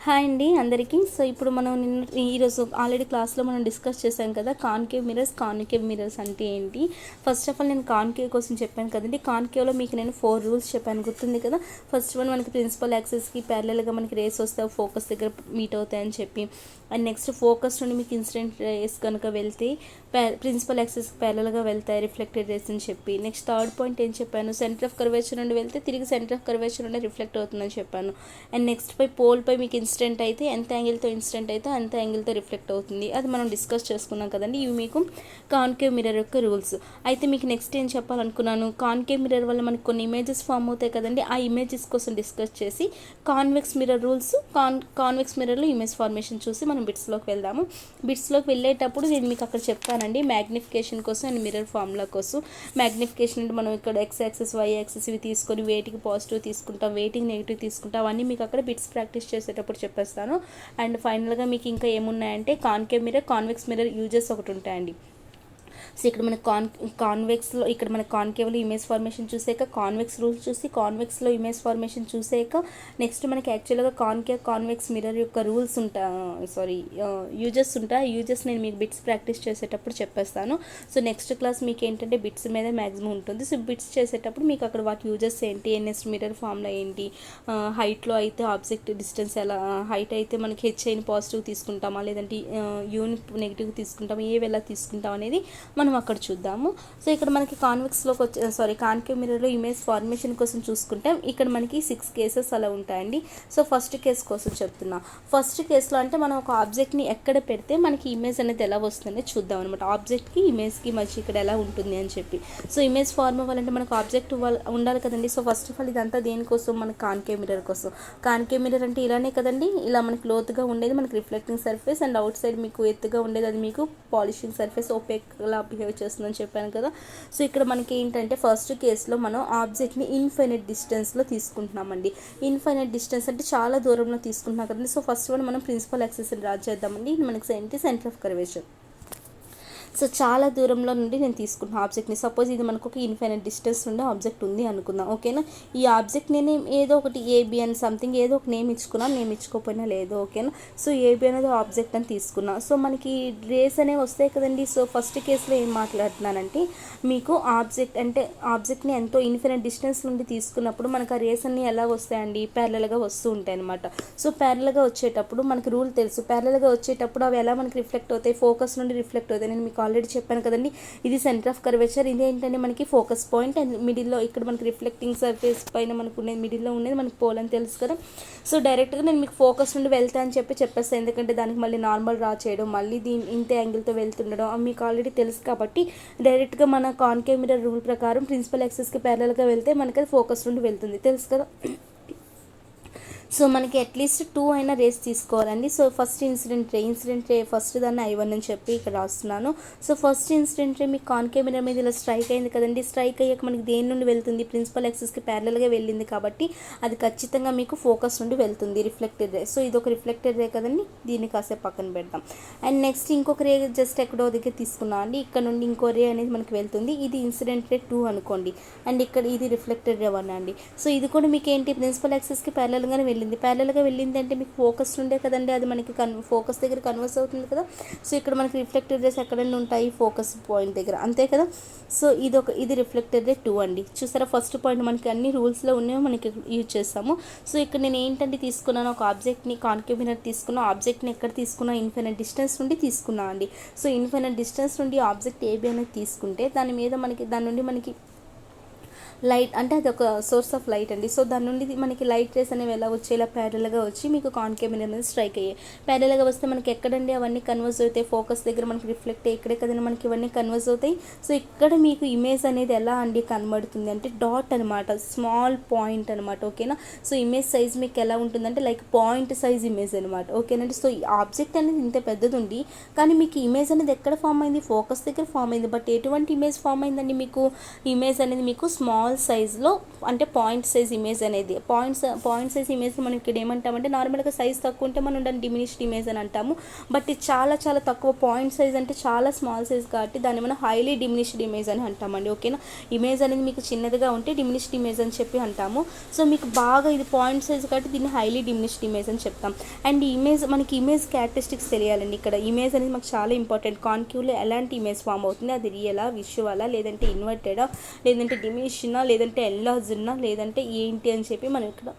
Hi అండి అందరికీ. So ఇప్పుడు మనం ఈరోజు ఆల్రెడీ క్లాస్లో మనం డిస్కస్ చేసాం కదా కాన్కేవ్ మిరర్స్ అంటే ఏంటి. ఫస్ట్ ఆఫ్ ఆల్ నేను కాన్కేవ్ కోసం చెప్పాను కదండి. కాన్కేవ్లో మీకు నేను 4 రూల్స్ చెప్పాను, గుర్తుంది కదా. ఫస్ట్ వన్ మనకి ప్రిన్సిపల్ యాక్సిస్కి ప్యారలల్గా మనకి రేస్ వస్తే ఫోకస్ దగ్గర మీట్ అవుతాయని చెప్పి, అండ్ నెక్స్ట్ ఫోకస్ నుండి మీకు ఇన్సిడెంట్ రేస్ కనుక వెళ్తే ప్రిన్సిపల్ యాక్సిస్కి ప్యారలల్గా వెళ్తాయి రిఫ్లెక్టెడ్ రేస్ అని చెప్పి. నెక్స్ట్ థర్డ్ పాయింట్ ఏం చెప్పాను, సెంటర్ ఆఫ్ కర్వేచర్ నుండి వెళ్తే తిరిగి సెంటర్ ఆఫ్ కర్వేచర్ నుండి రిఫ్లెక్ట్ అవుతుందని చెప్పాను. అండ్ నెక్స్ట్ పోల్పై మీకు ఇన్సిడెంట్ అయితే ఎంత యాంగిల్తో ఇన్సిడెంట్ అయితే అంత యాంగిల్తో రిఫ్లెక్ట్ అవుతుంది. అది మనం డిస్కస్ చేసుకున్నాం కదండి. ఇవి మీకు కాన్కేవ్ మిర్రర్ యొక్క రూల్స్. అయితే మీకు నెక్స్ట్ ఏం చెప్పాలనుకున్నాను, కాన్కేవ్ మిర్రర్ వల్ల మనకు కొన్ని ఇమేజెస్ ఫామ్ అవుతాయి కదండి. ఆ ఇమేజెస్ కోసం డిస్కస్ చేసి కాన్వెక్స్ మిర్రర్ రూల్స్, కాన్వెక్స్ మిర్రర్లో ఇమేజ్ ఫార్మేషన్ చూసి మనం బిట్స్లోకి వెళ్దాము. బిట్స్లోకి వెళ్ళేటప్పుడు నేను మీకు అక్కడ చెప్తానండి మ్యాగ్నిఫికేషన్ కోసం అండ్ మిర్రర్ ఫార్ములా కోసం. మ్యాగ్నిఫికేషన్ అంటే మనం ఇక్కడ ఎక్స్ యాక్సిస్ వై యాక్సిస్ ఇవి తీసుకొని వేటికి పాజిటివ్ తీసుకుంటాం, వేటికి నెగిటివ్ తీసుకుంటాం, అవన్నీ మీకు అక్కడ బిట్స్ ప్రాక్టీస్ చేసేటప్పుడు చెప్పేస్తాను. అండ్ ఫైనల్గా మీకు ఇంకా ఏమున్నాయంటే concave mirror, convex mirror uses ఒకటి ఉంటాయండి. సో ఇక్కడ మన కాన్వెక్స్లో ఇక్కడ మన కాన్కేవ్లో ఇమేజ్ ఫార్మేషన్ చూసాక, కాన్వెక్స్ రూల్స్ చూసి కాన్వెక్స్లో ఇమేజ్ ఫార్మేషన్ చూసాక, నెక్స్ట్ మనకి యాక్చువల్గా కాన్వెక్స్ మిర్రర్ యొక్క రూల్స్ యూజెస్ ఉంటాయి. యూజెస్ నేను మీకు బిట్స్ ప్రాక్టీస్ చేసేటప్పుడు చెప్పేస్తాను. సో నెక్స్ట్ క్లాస్ మీకు ఏంటంటే బిట్స్ మీద మ్యాక్సిమం ఉంటుంది. సో బిట్స్ చేసేటప్పుడు మీకు అక్కడ వాటి యూజెస్ ఏంటి, ఎన్ఎస్ మిర్రర్ ఫార్ములా ఏంటి, హైట్లో అయితే ఆబ్జెక్ట్ డిస్టెన్స్ ఎలా, హైట్ అయితే మనకి హెచ్ఐని పాజిటివ్ తీసుకుంటామా లేదంటే యూని నెగిటివ్ తీసుకుంటామా, ఏవి ఎలా తీసుకుంటాం అనేది మనం అక్కడ చూద్దాము. సో ఇక్కడ మనకి కాన్కేవ్ మిర్రర్లో ఇమేజ్ ఫార్మేషన్ కోసం చూసుకుంటే ఇక్కడ మనకి 6 కేసెస్ అలా ఉంటాయండి. సో ఫస్ట్ కేసు కోసం చెప్తున్నా. ఫస్ట్ కేసులో అంటే మనం ఒక ఆబ్జెక్ట్ని ఎక్కడ పెడితే మనకి ఇమేజ్ అనేది ఎలా వస్తుందని చూద్దాం అనమాట. ఆబ్జెక్ట్కి ఇమేజ్కి మధ్య ఇక్కడ ఎలా ఉంటుంది అని చెప్పి. సో ఇమేజ్ ఫార్మ్ అవ్వాలంటే మనకు ఆబ్జెక్ట్ ఉండాలి కదండి. సో ఫస్ట్ ఆఫ్ ఆల్ ఇదంతా దేనికోసం, మనకి కాన్కేవ్ మిర్రర్ కోసం. కాన్కేవ్ మిర్రర్ అంటే ఇలానే కదండి, ఇలా మనకి లోతుగా ఉండేది మనకి reflecting surface, and out side మీకు ఎత్తుగా ఉండేది అది మీకు పాలిషింగ్ సర్ఫేస్, ఓపెక్ లా బిహేవ్ చేస్తుందని చెప్పాను కదా. సో ఇక్కడ మనకి ఏంటంటే ఫస్ట్ కేసులో మనం ఆబ్జెక్ట్ని ఇన్ఫైనైట్ డిస్టెన్స్లో తీసుకుంటున్నామండి. ఇన్ఫైనైట్ డిస్టెన్స్ అంటే చాలా దూరంలో తీసుకుంటున్నాం కదండి. సో ఫస్ట్ వన్ మనం ప్రిన్సిపల్ యాక్సిస్ని డ్రా చేద్దామండి. మనకి ఏంటి, సెంటర్ ఆఫ్ కర్వేచర్. సో చాలా దూరంలో నుండి నేను తీసుకుంటున్నాను ఆబ్జెక్ట్ని. సపోజ్ ఇది మనకు ఒక ఇన్ఫైనైట్ డిస్టెన్స్ నుండి ఆబ్జెక్ట్ ఉంది అనుకుందాం, ఓకేనా. ఈ ఆబ్జెక్ట్ నేను ఏదో ఒకటి ఏబి అని సంథింగ్ ఏదో ఒక నేమ్ ఇచ్చుకున్నాను, నేమ్ ఇచ్చుకోకపోయినా లేదు, ఓకేనా. సో ఏబి అనేది ఆబ్జెక్ట్ అని తీసుకున్నా. సో మనకి రేస్ అనేవి వస్తాయి కదండి. సో ఫస్ట్ కేసులో ఏం మాట్లాడుతున్నానంటే మీకు ఆబ్జెక్ట్ని ఎంతో ఇన్ఫైనైట్ డిస్టెన్స్ నుండి తీసుకున్నప్పుడు మనకు ఆ రేస్ అన్ని ఎలా వస్తాయండి, ప్యారలల్గా వస్తూ ఉంటాయి అనమాట. సో ప్యారలల్గా వచ్చేటప్పుడు మనకి రూల్ తెలుసు, ప్యారలల్గా వచ్చేటప్పుడు అవి ఎలా మనకి రిఫ్లెక్ట్ అవుతాయి, ఫోకస్ నుండి రిఫ్లెక్ట్ అవుతాయి. నేను మీకు ఆల్రెడీ చెప్పాను కదండి, ఇది సెంటర్ ఆఫ్ కర్వేచర్, ఇది ఏంటంటే మనకి ఫోకస్ పాయింట్, అండ్ మిడిల్లో ఇక్కడ మనకి రిఫ్లెక్టింగ్ సర్ఫేస్ పైన మనకు ఉండేది మిడిల్లో ఉండేది మనకి పోల్ అని తెలుసు కదా. సో డైరెక్ట్గా నేను మీకు ఫోకస్ నుండి వెళ్తా అని చెప్పేస్తాను, ఎందుకంటే దానికి మళ్ళీ నార్మల్ డ్రా చేయడం, మళ్ళీ ఇంత యాంగిల్తో వెళ్తుండడం మీకు ఆల్రెడీ తెలుసు. కాబట్టి డైరెక్ట్గా మన కాన్కేవ్ మిర్రర్ రూల్ ప్రకారం ప్రిన్సిపల్ యాక్సిస్కి ప్యారలల్గా వెళ్తే మనకి అది ఫోకస్ నుండి వెళ్తుంది, తెలుసు కదా. సో మనకి అట్లీస్ట్ 2 అయినా రేస్ తీసుకోవాలండి. So first incident ray first దాన్ని I1 అని చెప్పి ఇక్కడ రాస్తున్నాను. సో ఫస్ట్ ఇన్సిడెంట్ రే మీకు కాన్కేవ్ మిర్రర్ మీద ఇలా స్ట్రైక్ అయింది కదండి. స్ట్రైక్ అయ్యాక మనకి దేని నుండి వెళ్తుంది, ప్రిన్సిపల్ యాక్సిస్కి ప్యారలల్గా వెళ్ళింది కాబట్టి అది ఖచ్చితంగా మీకు ఫోకస్ నుండి వెళ్తుంది, రిఫ్లెక్టెడ్ రే. సో ఇది ఒక రిఫ్లెక్టెడ్ రే కదండి, దీన్ని కాసేపు పక్కన పెడతాం. అండ్ నెక్స్ట్ ఇంకొక రే జస్ట్ ఎక్కడో దగ్గర తీసుకున్నాం అండి. ఇక్కడ నుండి ఇంకో రే అనేది మనకి వెళ్తుంది, ఇది ఇన్సిడెంట్ రే 2 అనుకోండి. అండ్ ఇక్కడ ఇది రిఫ్లెక్టెడ్ రే 1 అండి. సో ఇది కూడా మీకు ఏంటి, ప్రిన్సిపల్ యాక్సిస్కి ప్యారలల్గానే ప్యారలల్గా వెళ్ళింది అంటే మీకు ఫోకస్ ఉండే కదండి, అది మనకి ఫోకస్ దగ్గర కన్వర్స్ అవుతుంది కదా. సో ఇక్కడ మనకి రిఫ్లెక్టెడ్ రేస్ ఎక్కడైనా ఉంటాయి, ఫోకస్ పాయింట్ దగ్గర, అంతే కదా. సో ఇది రిఫ్లెక్టెడ్ రే 2 అండి. చూసారా, ఫస్ట్ పాయింట్ మనకి అన్ని రూల్స్లో ఉన్నాయో మనకి యూజ్ చేస్తాము. సో ఇక్కడ నేను ఏంటంటే తీసుకున్నాను, ఒక ఆబ్జెక్ట్ని కాన్కేవ్ మిర్రర్ తీసుకున్నా, ఆబ్జెక్ట్ని ఎక్కడ తీసుకున్నా, ఇన్ఫైనైట్ డిస్టెన్స్ నుండి తీసుకున్నా అండి. సో ఇన్ఫైనైట్ డిస్టెన్స్ నుండి ఆబ్జెక్ట్ ఏబి అనేది తీసుకుంటే దాని నుండి మనకి లైట్ అంటే అది ఒక సోర్స్ ఆఫ్ లైట్ అండి. సో దాని నుండి మనకి లైట్ రేస్ అనేవి ఎలా వచ్చి ఇలా ప్యారలల్గా వచ్చి మీకు కాన్కేవ్ మిర్రర్ అనేది స్ట్రైక్ అయ్యాయి. ప్యారలల్గా వస్తే మనకి ఎక్కడండి అవన్నీ కన్వర్స్ అవుతాయి, ఫోకస్ దగ్గర మనకి రిఫ్లెక్ట్ అయ్యి ఇక్కడే కదండి మనకి ఇవన్నీ కన్వర్స్ అవుతాయి. సో ఇక్కడ మీకు ఇమేజ్ అనేది ఎలా అండి కనబడుతుంది అంటే డాట్ అనమాట, స్మాల్ పాయింట్ అనమాట, ఓకేనా. సో ఇమేజ్ సైజ్ మీకు ఎలా ఉంటుందంటే లైక్ పాయింట్ సైజ్ ఇమేజ్ అనమాట, ఓకేనండి. సో ఈ ఆబ్జెక్ట్ అనేది ఇంత పెద్దది ఉంది కానీ మీకు ఇమేజ్ అనేది ఎక్కడ ఫామ్ అయింది, ఫోకస్ దగ్గర ఫామ్ అయింది. బట్ ఎటువంటి ఇమేజ్ ఫామ్ అయిందండి, మీకు ఇమేజ్ అనేది మీకు స్మాల్ స్మాల్ సైజ్లో అంటే పాయింట్ సైజ్ ఇమేజ్ అనేది పాయింట్ సైజ్ ఇమేజ్ మనం ఇక్కడ ఏమంటామంటే నార్మల్గా సైజ్ తక్కువ ఉంటే మనం దాన్ని డిమినిష్డ్ ఇమేజ్ అని అంటాము. బట్ ఇది చాలా చాలా తక్కువ పాయింట్ సైజ్ అంటే చాలా స్మాల్ సైజ్ కాబట్టి దాన్ని మనం హైలీ డిమినిష్డ్ ఇమేజ్ అని అంటామండి. ఓకేనా, ఇమేజ్ అనేది మీకు చిన్నదిగా ఉంటే డిమినిష్డ్ ఇమేజ్ అని చెప్పి అంటాము. సో మీకు బాగా ఇది పాయింట్ సైజ్ కాబట్టి దీన్ని హైలీ డిమినిష్డ్ ఇమేజ్ అని చెప్తాం. అండ్ మనకి ఇమేజ్ క్యారెక్టరిస్టిక్స్ తెలియాలండి. ఇక్కడ ఇమేజ్ అనేది మాకు చాలా ఇంపార్టెంట్. కాన్కేవ్లో ఎలాంటి ఇమేజ్ ఫామ్ అవుతుంది, అది రియలా, విజువలా, లేదంటే ఇన్వర్టెడా, లేదంటే డిమినిషనా, లేదంటే ఎన్లార్జ్నా, లేదంటే ఏంటి అని చెప్పి మనం ఇక్కడ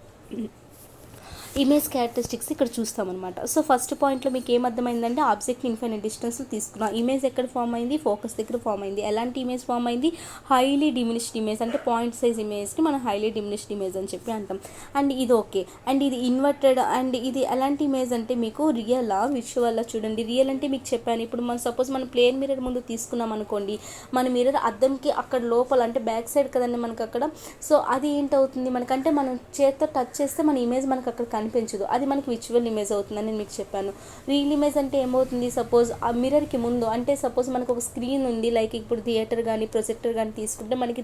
ఇమేజ్ క్యారెక్టరిస్టిక్స్ ఇక్కడ చూస్తామన్నమాట. సో ఫస్ట్ పాయింట్లో మీకు ఏమర్థమైందంటే ఆబ్జెక్ట్ ఇన్ఫైనైట్ డిస్టెన్స్లో తీసుకున్నాం. ఇమేజ్ ఎక్కడ ఫామ్ అయింది, ఫోకస్ దగ్గర ఫామ్ అయింది. ఎలాంటి ఇమేజ్ ఫామ్ అయింది, హైలీ డిమినిష్డ్ ఇమేజ్, అంటే పాయింట్ సైజ్ ఇమేజ్ని మనం హైలీ డిమినిష్డ్ ఇమేజ్ అని చెప్పి అంటాం. అండ్ ఇది ఓకే. అండ్ ఇది ఇన్వర్టెడ్. అండ్ ఇది ఎలాంటి ఇమేజ్ అంటే మీకు రియలా, విజువల్లా. చూడండి, రియల్ అంటే మీకు చెప్పాను. ఇప్పుడు మనం సపోజ్ మనం ప్లేన్ మిర్రర్ ముందు తీసుకున్నాం అనుకోండి, మన మిర్రర్ అద్దంకి అక్కడ లోపల అంటే బ్యాక్ సైడ్ కదండి మనకు అక్కడ. సో అది ఏంటవుతుంది మనకంటే మనం చేతితో టచ్ చేస్తే మన ఇమేజ్ మనకు అక్కడ కనిపించదు, అది మనకి విజువల్ ఇమేజ్ అవుతుందని నేను మీకు చెప్పాను. రియల్ ఇమేజ్ అంటే ఏమవుతుంది, సపోజ్ ఆ మిర్రర్కి ముందు అంటే సపోజ్ మనకు ఒక స్క్రీన్ ఉంది, లైక్ ఇప్పుడు థియేటర్ కానీ ప్రొజెక్టర్ కానీ తీసుకుంటే మనకి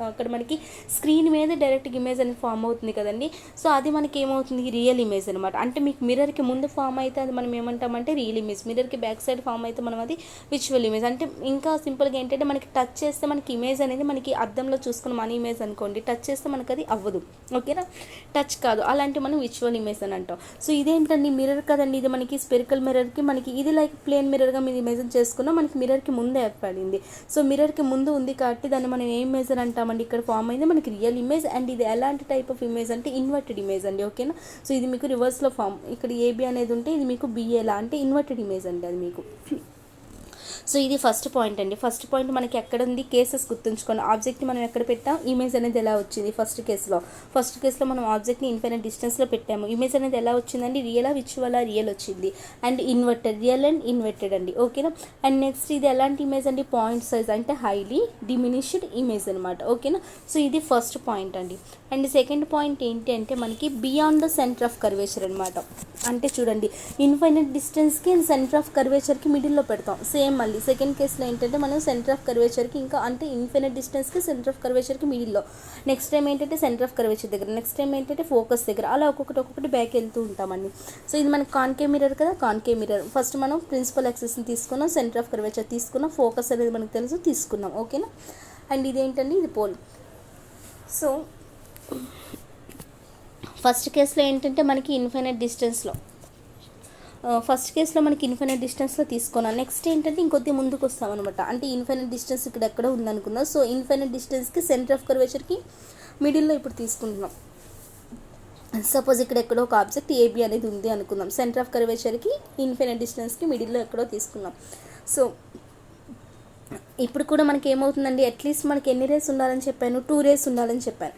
అక్కడ మనకి స్క్రీన్ మీద డైరెక్ట్ ఇమేజ్ అనేది ఫామ్ అవుతుంది కదండి. సో అది మనకి ఏమవుతుంది, రియల్ ఇమేజ్ అనమాట. అంటే మీకు మిర్రర్కి ముందు ఫామ్ అయితే అది మనం ఏమంటామంటే రియల్ ఇమేజ్, మిర్రర్కి బ్యాక్ సైడ్ ఫామ్ అయితే మనం అది విజువల్ ఇమేజ్. అంటే ఇంకా సింపుల్గా ఏంటంటే మనకి టచ్ చేస్తే మనకి ఇమేజ్ అనేది మనకి అద్దంలో చూసుకున్న మన ఇమేజ్ అనుకోండి, టచ్ చేస్తే మనకు అది అవ్వదు. ఓకేనా, టచ్ కాదు, అలాంటి మనం విజువల్ ఇమేజ్ అని అంటాం. సో ఇదేంటండి, మిర్రర్ కదండి, ఇది మనకి స్పెరికల్ మిర్రర్కి మనకి ఇది లైక్ ప్లేన్ మిర్రర్గా మీరు ఇమేజ్ చేసుకున్నా మనకి మిర్రర్కి ముందే ఏర్పడింది. సో మిర్రర్కి ముందు ఉంది కాబట్టి దాన్ని మనం ఏ ఇమేజ్ అని అంటామండి, ఇక్కడ ఫామ్ అయింది మనకి రియల్ ఇమేజ్. అండ్ ఇది ఎలాంటి టైప్ ఆఫ్ ఇమేజ్ అంటే ఇన్వర్టెడ్ ఇమేజ్ అండి. ఓకేనా, సో ఇది మీకు రివర్స్లో ఫామ్, ఇక్కడ ఏబి అనేది ఉంటే ఇది మీకు బిఏలా అంటే ఇన్వర్టెడ్ ఇమేజ్ అండి అది మీకు. సో ఇది ఫస్ట్ పాయింట్ అండి. ఫస్ట్ పాయింట్ మనకి ఎక్కడ ఉంది, కేసెస్ గుర్తుంచుకోండి. ఆబ్జెక్ట్ని మనం ఎక్కడ పెట్టాం, ఇమేజ్ అనేది ఎలా వచ్చింది. ఫస్ట్ కేసులో మనం ఆబ్జెక్ట్ని ఇన్ఫైనైట్ డిస్టెన్స్లో పెట్టాము. ఇమేజ్ అనేది ఎలా వచ్చిందండి, రియలా, విజువలా, రియల్ వచ్చింది. And inverted, real and inverted అండి. ఓకేనా, అండ్ నెక్స్ట్ ఇది ఎలాంటి ఇమేజ్ అండి, పాయింట్ సైజ్ అంటే హైలీ డిమినిష్డ్ ఇమేజ్ అనమాట. ఓకేనా, సో ఇది ఫస్ట్ పాయింట్ అండి. అండ్ సెకండ్ పాయింట్ ఏంటి అంటే మనకి beyond the centre of curvature అనమాట. అంటే చూడండి, ఇన్ఫైనైట్ డిస్టెన్స్కి సెంటర్ ఆఫ్ కర్వేచర్కి మిడిల్లో పెడతాం. సేమ్ మళ్ళీ సెకండ్ కేసులో ఏంటంటే మనం సెంటర్ ఆఫ్ కర్వేచర్కి ఇంకా అంటే ఇన్ఫైనైట్ డిస్టెన్స్కి సెంటర్ ఆఫ్ కర్వేచర్కి మిడిల్లో, నెక్స్ట్ టైం ఏంటంటే సెంటర్ ఆఫ్ కర్వేచర్ దగ్గర, నెక్స్ట్ టైం ఏంటంటే ఫోకస్ దగ్గర, అలా ఒక్కొక్కటి బ్యాక్ వెళ్తూ ఉంటామండి. సో ఇది మనకి కాన్కేవ్ మిర్రర్ కదా, కాన్కేవ్ మిర్రర్ ఫస్ట్ మనం ప్రిన్సిపల్ యాక్సిస్ని తీసుకున్నాం, సెంటర్ ఆఫ్ కర్వేచర్ తీసుకున్నాం, ఫోకస్ అనేది మనకు తెలుసు తీసుకున్నాం. ఓకేనా, అండ్ ఇదేంటండి, ఇది పోల్. సో ఫస్ట్ కేసులో ఏంటంటే మనకి ఇన్ఫైనైట్ డిస్టెన్స్లో తీసుకున్నాం. నెక్స్ట్ ఏంటంటే ఇంకొద్ది ముందుకు వస్తామన్నమాట. అంటే ఇన్ఫైనైట్ డిస్టెన్స్ ఇక్కడ ఎక్కడ ఉందనుకున్నాం. సో ఇన్ఫైనైట్ డిస్టెన్స్కి సెంటర్ ఆఫ్ కర్వేచర్కి మిడిల్లో ఇప్పుడు తీసుకుంటున్నాం. సపోజ్ ఇక్కడ ఎక్కడో ఒక ఆబ్జెక్ట్ ఏబి అనేది ఉంది అనుకుందాం, సెంటర్ ఆఫ్ కర్వేచర్కి ఇన్ఫైనైట్ డిస్టెన్స్కి మిడిల్లో ఎక్కడో తీసుకున్నాం. సో ఇప్పుడు కూడా మనకి ఏమవుతుందండి, అట్లీస్ట్ మనకి ఎన్ని రేస్ ఉండాలని చెప్పాను, 2 రేస్ ఉండాలని చెప్పాను.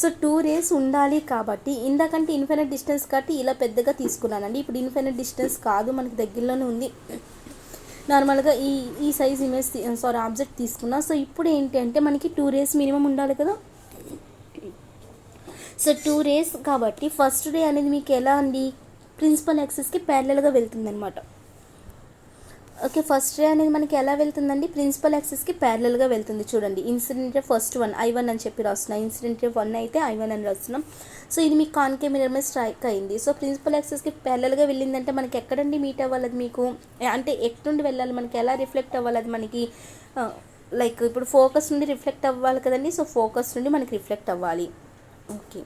సో 2 రేస్ ఉండాలి కాబట్టి ఇందాకంటే ఇన్ఫైనైట్ డిస్టెన్స్ కాబట్టి ఇలా పెద్దగా తీసుకున్నానండి. ఇప్పుడు ఇన్ఫైనైట్ డిస్టెన్స్ కాదు, మనకి దగ్గరలోనే ఉంది. నార్మల్గా ఈ సైజ్ ఇమేజ్ ఆబ్జెక్ట్ తీసుకున్నా. సో ఇప్పుడు ఏంటి అంటే మనకి 2 రేస్ మినిమం ఉండాలి కదా. సో 2 రేస్ కాబట్టి ఫస్ట్ రే అనేది మీకు ఎలా అండి, ప్రిన్సిపల్ యాక్సిస్కి ప్యారలల్గా వెళ్తుంది అనమాట. ఓకే, ఫస్ట్ రే అనేది మనకి ఎలా వెళ్తుందండి, ప్రిన్సిపల్ యాక్సిస్కి ప్యారలల్గా వెళ్తుంది. చూడండి, ఇన్సిడెంట్ రే ఫస్ట్ 1 I1 అని చెప్పి రాస్తున్నాం, ఇన్సిడెంట్ రే 1 అయితే I1 అని రాస్తున్నాం. సో ఇది మీకు కాన్కేవ్ మిర్రర్ మీద స్ట్రైక్ అయింది. సో ప్రిన్సిపల్ యాక్సిస్కి ప్యారలల్గా వెళ్ళిందంటే మనకి ఎక్కడండి మీట్ అవ్వాలి అది మీకు, అంటే ఎక్కడి నుండి వెళ్ళాలి, మనకి ఎలా రిఫ్లెక్ట్ అవ్వాలి అది మనకి, లైక్ ఇప్పుడు ఫోకస్ నుండి రిఫ్లెక్ట్ అవ్వాలి కదండి. సో ఫోకస్ నుండి మనకి రిఫ్లెక్ట్ అవ్వాలి. ఓకే,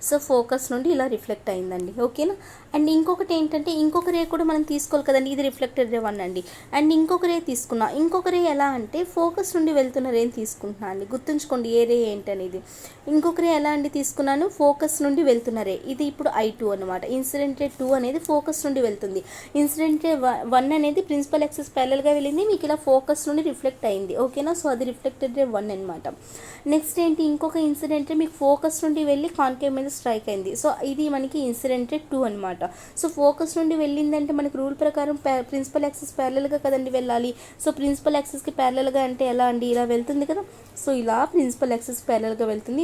సో ఫోకస్ నుండి ఇలా రిఫ్లెక్ట్ అయిందండి. ఓకేనా, అండ్ ఇంకొకటి ఏంటంటే ఇంకొక రే కూడా మనం తీసుకోవాలి కదండి, ఇది రిఫ్లెక్టెడ్ రే 1 అండి. అండ్ ఇంకొక రే తీసుకున్నా, ఇంకొక రే ఎలా అంటే ఫోకస్ నుండి వెళ్తున్న రేని తీసుకుంటున్నా అండి. గుర్తుంచుకోండి ఏ రే ఏంటనేది. ఇంకొక రే ఎలా అండి తీసుకున్నాను, ఫోకస్ నుండి వెళ్తున్న రే, ఇది ఇప్పుడు I2 అనమాట. ఇన్సిడెంట్ రే 2 అనేది ఫోకస్ నుండి వెళ్తుంది. ఇన్సిడెంట్ రే 1 అనేది ప్రిన్సిపల్ యాక్సిస్ ప్యారలల్గా వెళ్ళింది, మీకు ఇలా ఫోకస్ నుండి రిఫ్లెక్ట్ అయింది. ఓకేనా, సో అది రిఫ్లెక్టెడ్ రే 1 అనమాట. నెక్స్ట్ ఏంటి, ఇంకొక ఇన్సిడెంట్ రే మీకు ఫోకస్ నుండి వెళ్ళి కాన్కేవ్ మీద స్ట్రైక్ అయింది. సో ఇది మనకి ఇన్సిడెంట్ రే 2 అనమాట. సో ఫోకస్ నుండి వెళ్ళిందంటే మనకి రూల్ ప్రకారం ప్రిన్సిపల్ యాక్సిస్ ప్యారలల్గా కదండి వెళ్ళాలి. సో ప్రిన్సిపల్ యాక్సిస్కి ప్యారలల్గా అంటే ఎలా అండి, ఇలా వెళ్తుంది కదా. సో ఇలా ప్రిన్సిపల్ యాక్సిస్ ప్యారలల్గా వెళ్తుంది.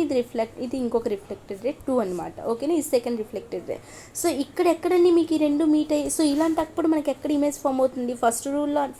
ఇది ఇంకొక రిఫ్లెక్టెడ్ రే 2 అనమాట. ఓకేనా, ఇది సెకండ్ రిఫ్లెక్టెడ్ రే. సో ఇక్కడ ఎక్కడండి మీకు ఈ రెండు మీట్ అయ్యి, సో ఇలాంటప్పుడు మనకి ఎక్కడ ఇమేజ్ ఫామ్ అవుతుంది,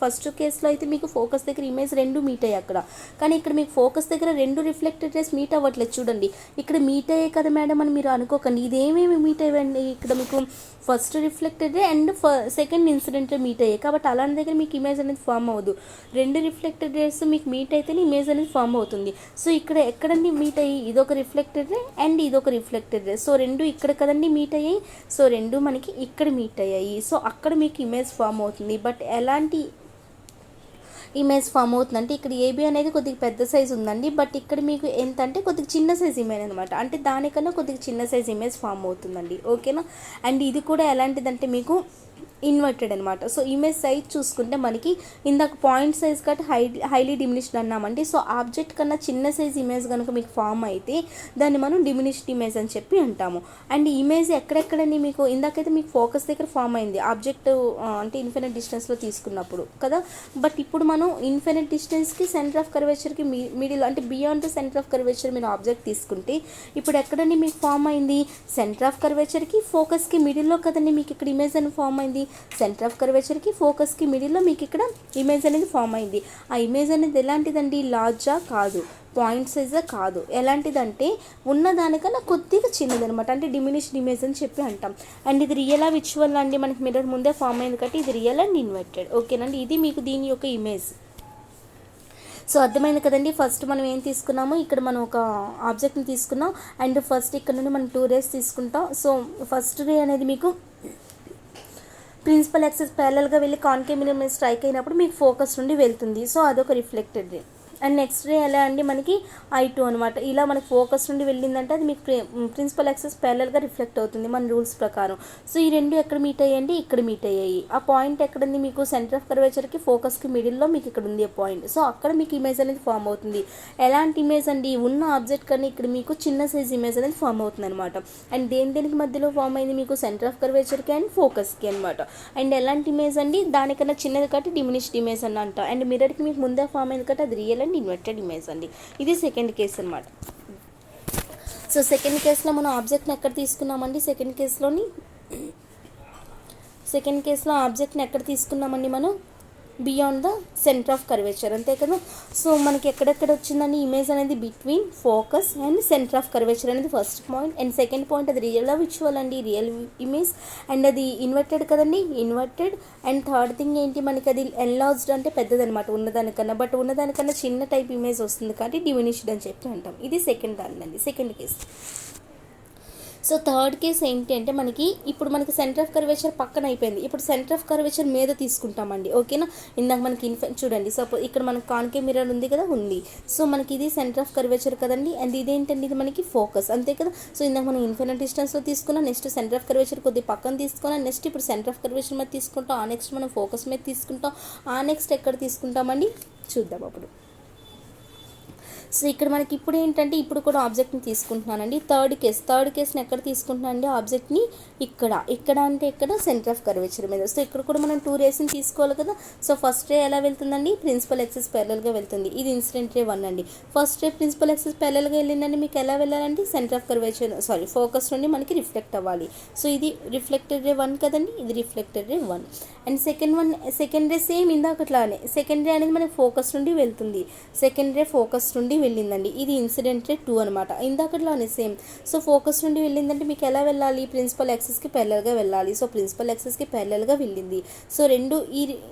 ఫస్ట్ కేసులో అయితే మీకు ఫోకస్ దగ్గర ఇమేజ్ రెండు మీట్ అయ్యాయి అక్కడ. కానీ ఇక్కడ మీకు ఫోకస్ దగ్గర రెండు రిఫ్లెక్టెడ్ రేస్ మీట్ అవ్వట్లేదు. చూడండి ఇక్కడ మీట్ అయ్యాయి కదా మేడం అని మీరు అనుకోకండి. ఇదేమేమి మీట్ అయ్యండి, ఇక్కడ మీకు first reflected ray and second incident ray meet అయ్యాయి. కాబట్టి అలాంటి దగ్గర మీకు ఇమేజ్ అనేది ఫామ్ అవ్వదు. రెండు రిఫ్లెక్టెడ్ రేస్ మీకు మీట్ అయితేనే ఇమేజ్ అనేది ఫామ్ అవుతుంది. సో ఇక్కడ ఎక్కడండి మీట్ అయ్యి, ఇదొక రిఫ్లెక్టెడ్ రే అండ్ ఇదొక రిఫ్లెక్టెడ్ రే. సో రెండు ఇక్కడ కదండి మీట్ అయ్యాయి. సో రెండు మనకి ఇక్కడ మీట్ అయ్యాయి. సో అక్కడ మీకు ఇమేజ్ ఫామ్ అవుతుంది. బట్ ఎలాంటి ఇమేజ్ ఫామ్ అవుతుందంటే ఇక్కడ ఏబీ అనేది కొద్దిగా పెద్ద సైజ్ ఉందండి. బట్ ఇక్కడ మీకు ఎంత అంటే కొద్దిగా చిన్న సైజ్ ఇమేజ్ అనమాట. అంటే దానికన్నా కొద్దిగా చిన్న సైజ్ ఇమేజ్ ఫామ్ అవుతుందండి. ఓకేనా. అండ్ ఇది కూడా ఎలాంటిదంటే మీకు ఇన్వర్టెడ్ అనమాట. సో ఇమేజ్ సైజ్ చూసుకుంటే మనకి ఇందాక point size cut highly diminished అన్నామండి. సో ఆబ్జెక్ట్ కన్నా చిన్న సైజ్ ఇమేజ్ కనుక మీకు ఫామ్ అయితే దాన్ని మనం డిమినిష్డ్ ఇమేజ్ అని చెప్పి అంటాము. అండ్ ఇమేజ్ ఎక్కడెక్కడని మీకు ఇందాకైతే మీకు ఫోకస్ దగ్గర ఫామ్ అయింది ఆబ్జెక్ట్ అంటే ఇన్ఫినిట్ డిస్టెన్స్లో తీసుకున్నప్పుడు కదా. బట్ ఇప్పుడు మనం ఇన్ఫినిట్ డిస్టెన్స్కి సెంటర్ ఆఫ్ కర్వేచర్కి మిడిల్ అంటే beyond the centre of curvature మీరు ఆబ్జెక్ట్ తీసుకుంటే ఇప్పుడు ఎక్కడని మీకు ఫామ్ అయింది, సెంటర్ ఆఫ్ కర్వేచర్కి ఫోకస్కి మిడిల్లో కదండి మీకు ఇక్కడ ఇమేజ్ అని ఫామ్ అయింది. సెంటర్ ఆఫ్ కర్వేచర్కి ఫోకస్కి మిడిల్లో మీకు ఇక్కడ ఇమేజ్ అనేది ఫామ్ అయింది. ఆ ఇమేజ్ అనేది ఎలాంటిదండి, లార్జా కాదు, పాయింట్ సైజా కాదు, ఎలాంటిదంటే ఉన్నదానికన్నా కొద్దిగా చిన్నదనమాట. అంటే డిమినిష్డ్ ఇమేజ్ అని చెప్పి అంటాం. అండ్ ఇది రియల్ విచువల్ అండి, మనకి మిర్రర్ ముందే ఫామ్ అయింది కాబట్టి ఇది రియల్ అండ్ ఇన్వర్టెడ్. ఓకేనండి, ఇది మీకు దీని యొక్క ఇమేజ్. సో అర్థమైంది కదండి. ఫస్ట్ మనం ఏం తీసుకున్నాము, ఇక్కడ మనం ఒక ఆబ్జెక్ట్ని తీసుకున్నాం అండ్ ఫస్ట్ ఇక్కడ నుండి మనం 2 రేస్ తీసుకుంటాం. సో ఫస్ట్ రే అనేది మీకు ప్రిన్సిపల్ యాక్సిస్ ప్యారలల్గా వెళ్ళి కాన్కేవ్ మిర్రర్ మీద స్ట్రైక్ అయినప్పుడు మీకు ఫోకస్ నుండి వెళ్తుంది. సో అదొక రిఫ్లెక్టెడ్ రే. అండ్ నెక్స్ట్ రే ఎలా అండి మనకి I2 అనమాట. ఇలా మనకి ఫోకస్ నుండి వెళ్ళిందంటే అది మీకు ప్రిన్సిపల్ యాక్సిస్ ప్యారలల్గా రిఫ్లెక్ట్ అవుతుంది మన రూల్స్ ప్రకారం. సో ఈ రెండు ఎక్కడ మీట్ అయ్యాయండి, ఇక్కడ మీట్ అయ్యాయి. ఆ పాయింట్ ఎక్కడుంది మీకు సెంటర్ ఆఫ్ కర్వేచర్కి ఫోకస్కి మిడిల్లో మీకు ఇక్కడ ఉంది ఆ పాయింట్. సో అక్కడ మీకు ఇమేజ్ అనేది ఫామ్ అవుతుంది. ఎలాంటి ఇమేజ్ అండి, ఉన్న ఆబ్జెక్ట్ కన్నా ఇక్కడ మీకు చిన్న సైజ్ ఇమేజ్ అనేది ఫామ్ అవుతుంది అనమాట. అండ్ దేనికి మధ్యలో ఫామ్ అయింది మీకు సెంటర్ ఆఫ్ కర్వేచర్కి అండ్ ఫోకస్కి అనమాట. అండ్ ఎలాంటి ఇమేజ్ అండి, దానికన్నా చిన్నది కాబట్టి డిమినిష్డ్ ఇమేజ్ అని అంట. అండ్ మిర్రర్కి మీకు ముందే ఫామ్ అయింది కాబట్టి అది రియల్ అండ్ ఇన్వర్టెడ్ ఇమేజ్ అండి. ఇది సెకండ్ కేసు అనమాట. సో సెకండ్ కేసులో మనం ఆబ్జెక్ట్ని ఎక్కడ తీసుకున్నామండి, సెకండ్ కేసులో ఆబ్జెక్ట్ని ఎక్కడ తీసుకున్నామండి మనం, beyond the centre of curvature, అంతే కదా. సో మనకి ఎక్కడెక్కడ వచ్చిందని ఇమేజ్ అనేది between focus and centre of curvature అనేది first point. And second point అది రియల్ విచువల్ అండి, రియల్ ఇమేజ్. అండ్ అది ఇన్వర్టెడ్ కదండి, ఇన్వర్టెడ్. అండ్ థర్డ్ థింగ్ ఏంటి, మనకి అది ఎన్లార్జ్డ్ అంటే పెద్దదనమాట ఉన్నదానికన్నా. బట్ ఉన్నదానికన్నా చిన్న టైప్ ఇమేజ్ వస్తుంది కాబట్టి డిమినిష్డ్ అని చెప్పి అంటాం. ఇది సెకండ్ దానిదండి, second case. So third case ఏంటి అంటే మనకి ఇప్పుడు మనకి సెంటర్ ఆఫ్ కర్వేచర్ పక్కన అయిపోయింది. ఇప్పుడు సెంటర్ ఆఫ్ కర్వేచర్ మీద తీసుకుంటామండి. ఓకేనా, ఇందాక మనకి చూడండి సపోజ్ ఇక్కడ మనకి కాన్కేవ్ మిర్రర్ ఉంది కదా, ఉంది. సో మనకి ఇది సెంటర్ ఆఫ్ కర్వేచర్ కదండి. అండ్ ఇదేంటండి, ఇది మనకి ఫోకస్, అంతే కదా. సో ఇందాక మనం ఇన్ఫినిట్ డిస్టెన్స్లో తీసుకున్నాం, నెక్స్ట్ సెంటర్ ఆఫ్ కర్వేచర్ కొద్దిగా పక్కన తీసుకున్నాం, నెక్స్ట్ ఇప్పుడు సెంటర్ ఆఫ్ కర్వేచర్ మీద తీసుకుంటాం, ఆ నెక్స్ట్ మనం ఫోకస్ మీద తీసుకుంటాం, ఆ నెక్స్ట్ ఎక్కడ తీసుకుంటామండి చూద్దాం అప్పుడు. సో ఇక్కడ మనకి ఇప్పుడు ఏంటంటే ఇప్పుడు కూడా ఆబ్జెక్ట్ని తీసుకుంటున్నానండి. థర్డ్ కేసుని ఎక్కడ తీసుకుంటున్నానండి, ఆబ్జెక్ట్ని ఇక్కడ అంటే ఇక్కడ సెంటర్ ఆఫ్ కర్వేచర్ మీద. సో ఇక్కడ కూడా మనం 2 రేస్ని తీసుకోవాలి కదా. సో ఫస్ట్ రే ఎలా వెళ్తుందండి, ప్రిన్సిపల్ యాక్సిస్ ప్యారలల్గా వెళ్తుంది. ఇది ఇన్సిడెంట్ రే 1 అండి. ఫస్ట్ రే ప్రిన్సిపల్ యాక్సిస్ ప్యారలల్గా వెళ్ళిందండి, మీకు ఎలా వెళ్ళాలండి, సెంటర్ ఆఫ్ కర్వేచర్ ఫోకస్ నుండి మనకి రిఫ్లెక్ట్ అవ్వాలి. సో ఇది రిఫ్లెక్టెడ్ రే 1 కదండి, ఇది reflected ray 1. And second ray same ఇందాకట్లానే, సెకండ్ రే అనేది మనకి ఫోకస్ నుండి వెళ్తుంది, సెకండ్ రే ఫోకస్ నుండి వెళ్ళిందండి. ఇది ఇన్సిడెంట్ రే 2 అనమాట, ఇందాకట్లానే సేమ్. సో ఫోకస్ నుండి వెళ్ళిందంటే మీకు ఎలా వెళ్ళాలి, ప్రిన్సిపల్ యాక్సిస్కి ప్యారలల్గా వెళ్ళాలి. సో ప్రిన్సిపల్ యాక్సిస్కి ప్యారలల్గా వెళ్ళింది. సో రెండు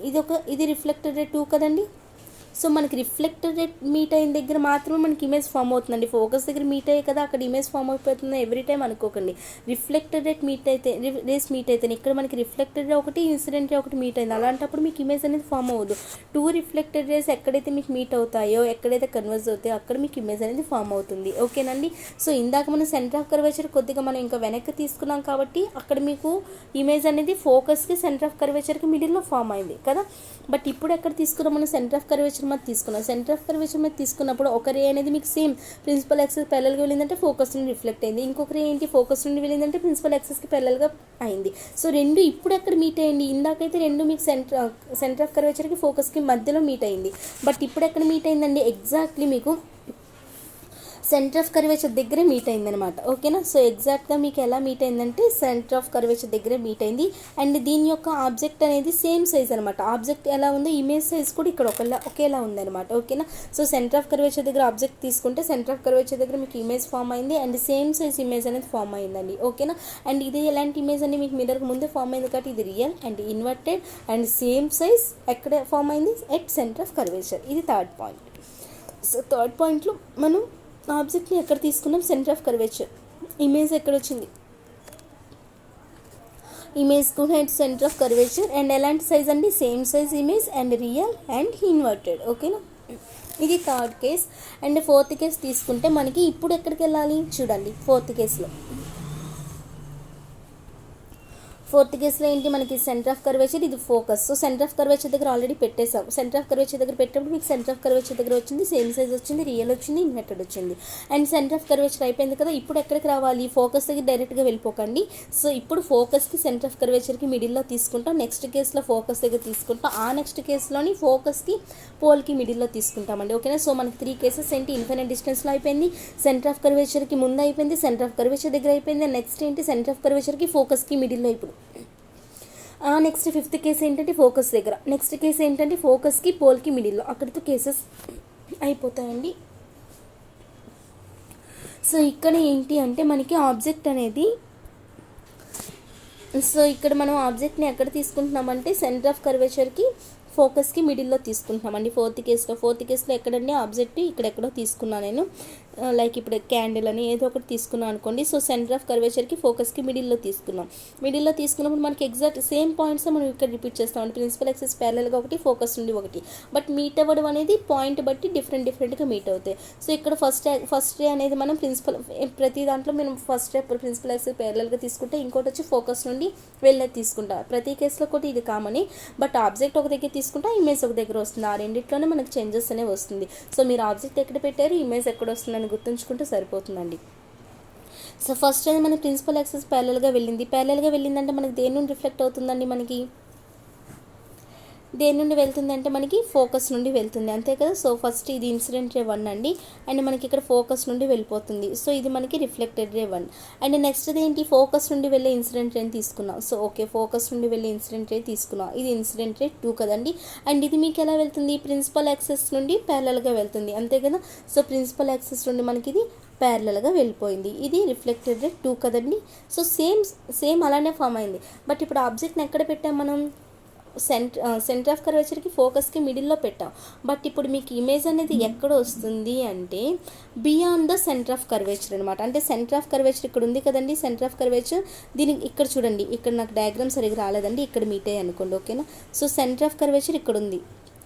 ఇది రిఫ్లెక్టెడ్ రే 2 కదండి. సో మనకి రిఫ్లెక్టెడ్ రేట్ మీట్ అయిన దగ్గర మాత్రమే మనకి ఇమేజ్ ఫామ్ అవుతుందండి. ఫోకస్ దగ్గర మీట్ అయ్యే కదా అక్కడ ఇమేజ్ ఫామ్ అయిపోతుంది ఎవ్రీ టైం అనుకోకండి. రిఫ్లెక్టెడ్ రేట్ మీట్ అయితే రేస్ మీట్ అయితే ఇక్కడ మనకి రిఫ్లెక్టెడ్ రే ఒకటి, ఇన్సిడెంట్ రే ఒకటి మీట్ అయింది. అలాంటప్పుడు మీకు ఇమేజ్ అనేది ఫామ్ అవ్వదు. 2 రిఫ్లెక్టెడ్ రేస్ ఎక్కడైతే మీకు మీట్ అవుతాయో, ఎక్కడైతే కన్వర్జ్ అవుతాయో అక్కడ మీకు ఇమేజ్ అనేది ఫామ్ అవుతుంది. ఓకేనండి. సో ఇందాక మనం సెంటర్ ఆఫ్ కర్వేచర్ కొద్దిగా మనం ఇంకా వెనక్కి తీసుకున్నాం కాబట్టి అక్కడ మీకు ఇమేజ్ అనేది ఫోకస్కి సెంటర్ ఆఫ్ కర్వేచర్కి మిడిల్లో ఫామ్ అయింది కదా. బట్ ఇప్పుడు ఎక్కడ తీసుకున్నాం మనం, సెంటర్ ఆఫ్ కర్వేచర్ కర్వేచర్ మీద తీసుకున్నాం. సెంటర్ ఆఫ్ కర్వేచర్ మీద తీసుకున్నప్పుడు ఒక రే అనేది మీకు సేమ్ ప్రిన్సిపల్ యాక్సిస్ ప్యారలల్గా వెళ్ళిందంటే ఫోకస్ నుండి రిఫ్లెక్ట్ అయింది, ఇంకొక రే ఏంటి ఫోకస్ నుండి వెళ్ళిందంటే ప్రిన్సిపల్ యాక్సిస్కి ప్యారలల్గా అయింది. సో రెండు ఇప్పుడు ఎక్కడ మీట్ అయ్యింది, ఇందాకైతే రెండు మీకు సెంటర్ ఆఫ్ కర్వేచర్కి ఫోకస్కి మధ్యలో మీట్ అయింది, బట్ ఇప్పుడు ఎక్కడ మీట్ అయిందండి, ఎగ్జాక్ట్లీ మీకు సెంటర్ ఆఫ్ కర్వేచర్ దగ్గరే మీట్ అయిందనమాట. ఓకేనా. సో ఎగ్జాక్ట్గా మీకు ఎలా మీట్ అయిందంటే సెంటర్ ఆఫ్ కర్వేచర్ దగ్గరే మీట్ అయింది. అండ్ దీని యొక్క ఆబ్జెక్ట్ అనేది సేమ్ సైజ్ అనమాట. ఆబ్జెక్ట్ ఎలా ఉందో ఇమేజ్ సైజ్ కూడా ఇక్కడ ఒకేలా ఉందన్నమాట. ఓకేనా. సో సెంటర్ ఆఫ్ కర్వేచర్ దగ్గర ఆబ్జెక్ట్ తీసుకుంటే సెంటర్ ఆఫ్ కర్వేచర్ దగ్గర మీకు ఇమేజ్ ఫామ్ అయింది అండ్ సేమ్ సైజ్ ఇమేజ్ అనేది ఫామ్ అయిందండి. ఓకేనా. అండ్ ఇది ఎలాంటి ఇమేజ్ అండి, మీకు మిర్రర్కి ముందే ఫామ్ అయింది కాబట్టి ఇది real and inverted and same size ఎక్కడ ఫామ్ అయింది, ఎట్ సెంటర్ ఆఫ్ కర్వేచర్. ఇది థర్డ్ పాయింట్. సో థర్డ్ పాయింట్లో మనం ఆబ్జెక్ట్ని ఎక్కడ తీసుకున్నాం, సెంటర్ ఆఫ్ కర్వేచర్. ఇమేజ్ ఎక్కడ వచ్చింది, ఇమేజ్ కూడా at centre of curvature and ఎలాంటి సైజ్ అండి, same size image and real and inverted. ఓకేనా. ఇది third case. And fourth case తీసుకుంటే మనకి ఇప్పుడు ఎక్కడికి వెళ్ళాలి చూడండి. ఫోర్త్ కేసులో ఏంటి, మనకి సెంటర్ ఆఫ్ కర్వేచర్, ఇది focus. So centre of curvature దగ్గర ఆల్రెడీ పెట్టేసాం. సెంటర్ ఆఫ్ కర్వేచర్ దగ్గర పెట్టినప్పుడు మీకు సెంటర్ ఆఫ్ కర్వేచర్ దగ్గర వచ్చింది, సేమ్ సైజ్ వచ్చింది, రియల్ వచ్చింది, ఇన్వర్టెడ్ వచ్చింది. అండ్ సెంటర్ ఆఫ్ కర్వేచర్ అయిపోయింది కదా, ఇప్పుడు ఎక్కడికి రావాలి, ఫోకస్ దగ్గర డైరెక్ట్గా వెళ్ళిపోకండి. సో ఇప్పుడు ఫోకస్కి సెంటర్ ఆఫ్ కర్వేచర్కి మిడిల్లో తీసుకుంటాం. నెక్స్ట్ కేసులో ఫోకస్ దగ్గర తీసుకుంటాం. ఆ నెక్స్ట్ కేసులోని ఫోకస్కి పోల్కి మిడిల్లో తీసుకుంటామండి. ఓకేనా. సో మనకి 3 కేసెస్ ఏంటి, ఇన్ఫినిట్ డిస్టెన్స్లో అయిపోయింది, సెంటర్ ఆఫ్ కర్వేచర్కి ముందు అయిపోయింది, సెంటర్ ఆఫ్ కర్వేచర్ దగ్గర అయిపోయింది, నెక్స్ట్ ఏంటి సెంటర్ ఆఫ్ కర్వేచర్కి ఫోకస్కి మిడిల్లో. ఇప్పుడు నెక్స్ట్ ఫిఫ్త్ కేసు ఏంటంటే ఫోకస్ దగ్గర, నెక్స్ట్ కేసు ఏంటంటే ఫోకస్కి పోల్కి మిడిల్లో. అక్కడితో కేసెస్ అయిపోతాయండి. సో ఇక్కడ ఏంటి అంటే మనకి ఆబ్జెక్ట్ అనేది, సో ఇక్కడ మనం ఆబ్జెక్ట్ని ఎక్కడ తీసుకుంటున్నామంటే సెంటర్ ఆఫ్ కర్వేచర్కి ఫోకస్కి మిడిల్లో తీసుకుంటున్నామండి. ఫోర్త్ కేసులో ఎక్కడండి ఆబ్జెక్ట్ ఇక్కడెక్కడో తీసుకున్నాను నేను, లైక్ ఇప్పుడు క్యాండిల్ అని ఏదో ఒకటి తీసుకున్నాను అనుకోండి. సో సెంటర్ ఆఫ్ కర్వేచర్కి ఫోకస్కి మిడిల్లో తీసుకున్నప్పుడు మనకి ఎగ్జాక్ట్ సేమ్ పాయింట్స్ మనం ఇక్కడ రిపీట్ చేస్తామండి. ప్రిన్సిపల్ యాక్సిస్ ప్యారలల్గా ఒకటి, ఫోకస్ నుండి ఒకటి, బట్ మీట్ అవ్వడం అనేది పాయింట్ బట్టి డిఫరెంట్గా మీట్ అవుతాయి. సో ఇక్కడ ఫస్ట్ రే అనేది మనం ప్రతి దాంట్లో మనం ఫస్ట్ రే ప్రిన్సిపల్ యాక్సిస్ ప్యారలల్గా తీసుకుంటే, ఇంకోటి వచ్చి ఫోకస్ నుండి వెళ్ళేది తీసుకుంటాం. ప్రతి కేసులో కూడా ఇది కామని, బట్ ఆబ్జెక్ట్ ఒక దగ్గర తీసుకుంటే ఇమేజ్ ఒక దగ్గర వస్తుంది. ఆ రెండిట్లోనే మనకు చేంజెస్ అనేవి వస్తుంది. సో మీరు ఆబ్జెక్ట్ ఎక్కడ పెట్టారు, ఇమేజ్ ఎక్కడ వస్తుందని గుర్తుంచుకుంటే సరిపోతుందండి. సో ఫస్ట్ అనేది మన ప్రిన్సిపల్ యాక్సిస్ ప్యారలల్గా వెళ్ళిందంటే మనకి దేని నుండి రిఫ్లెక్ట్ అవుతుందండి, మనకి దేని నుండి వెళ్తుందంటే మనకి ఫోకస్ నుండి వెళ్తుంది, అంతే కదా. సో ఫస్ట్ ఇది ఇన్సిడెంట్ రే 1 అండి, అండ్ మనకి ఇక్కడ ఫోకస్ నుండి వెళ్ళిపోతుంది. సో ఇది మనకి రిఫ్లెక్టెడ్ రే 1. అండ్ నెక్స్ట్ ఏంటి, ఫోకస్ నుండి వెళ్ళే ఇన్సిడెంట్ రేని తీసుకున్నాం. సో ఓకే, ఫోకస్ నుండి వెళ్ళే ఇన్సిడెంట్ రే తీసుకున్నాం. ఇది ఇన్సిడెంట్ రే 2 కదండి. అండ్ ఇది మీకు ఎలా వెళ్తుంది, ప్రిన్సిపల్ యాక్సిస్ నుండి ప్యారలల్గా వెళ్తుంది, అంతే కదా. సో ప్రిన్సిపల్ యాక్సిస్ నుండి మనకి ఇది ప్యారలల్గా వెళ్ళిపోయింది. ఇది రిఫ్లెక్టెడ్ రే 2 కదండి. సో సేమ్ అలానే ఫామ్ అయింది. బట్ ఇప్పుడు ఆబ్జెక్ట్ని ఎక్కడ పెట్టాం మనం, సెంటర్ ఆఫ్ కర్వేచర్కి ఫోకస్కి మిడిల్లో పెట్టాం. బట్ ఇప్పుడు మీకు ఇమేజ్ అనేది ఎక్కడ వస్తుంది అంటే beyond the centre of curvature అనమాట. అంటే సెంటర్ ఆఫ్ కర్వేచర్ ఇక్కడ ఉంది కదండి, సెంటర్ ఆఫ్ కర్వేచర్ దీనికి ఇక్కడ చూడండి, ఇక్కడ నాకు డయాగ్రామ్ సరిగ్గా రాలేదండి, ఇక్కడ మీట్ అయ్యి అనుకోండి. ఓకేనా. సో సెంటర్ ఆఫ్ కర్వేచర్ ఇక్కడ ఉంది.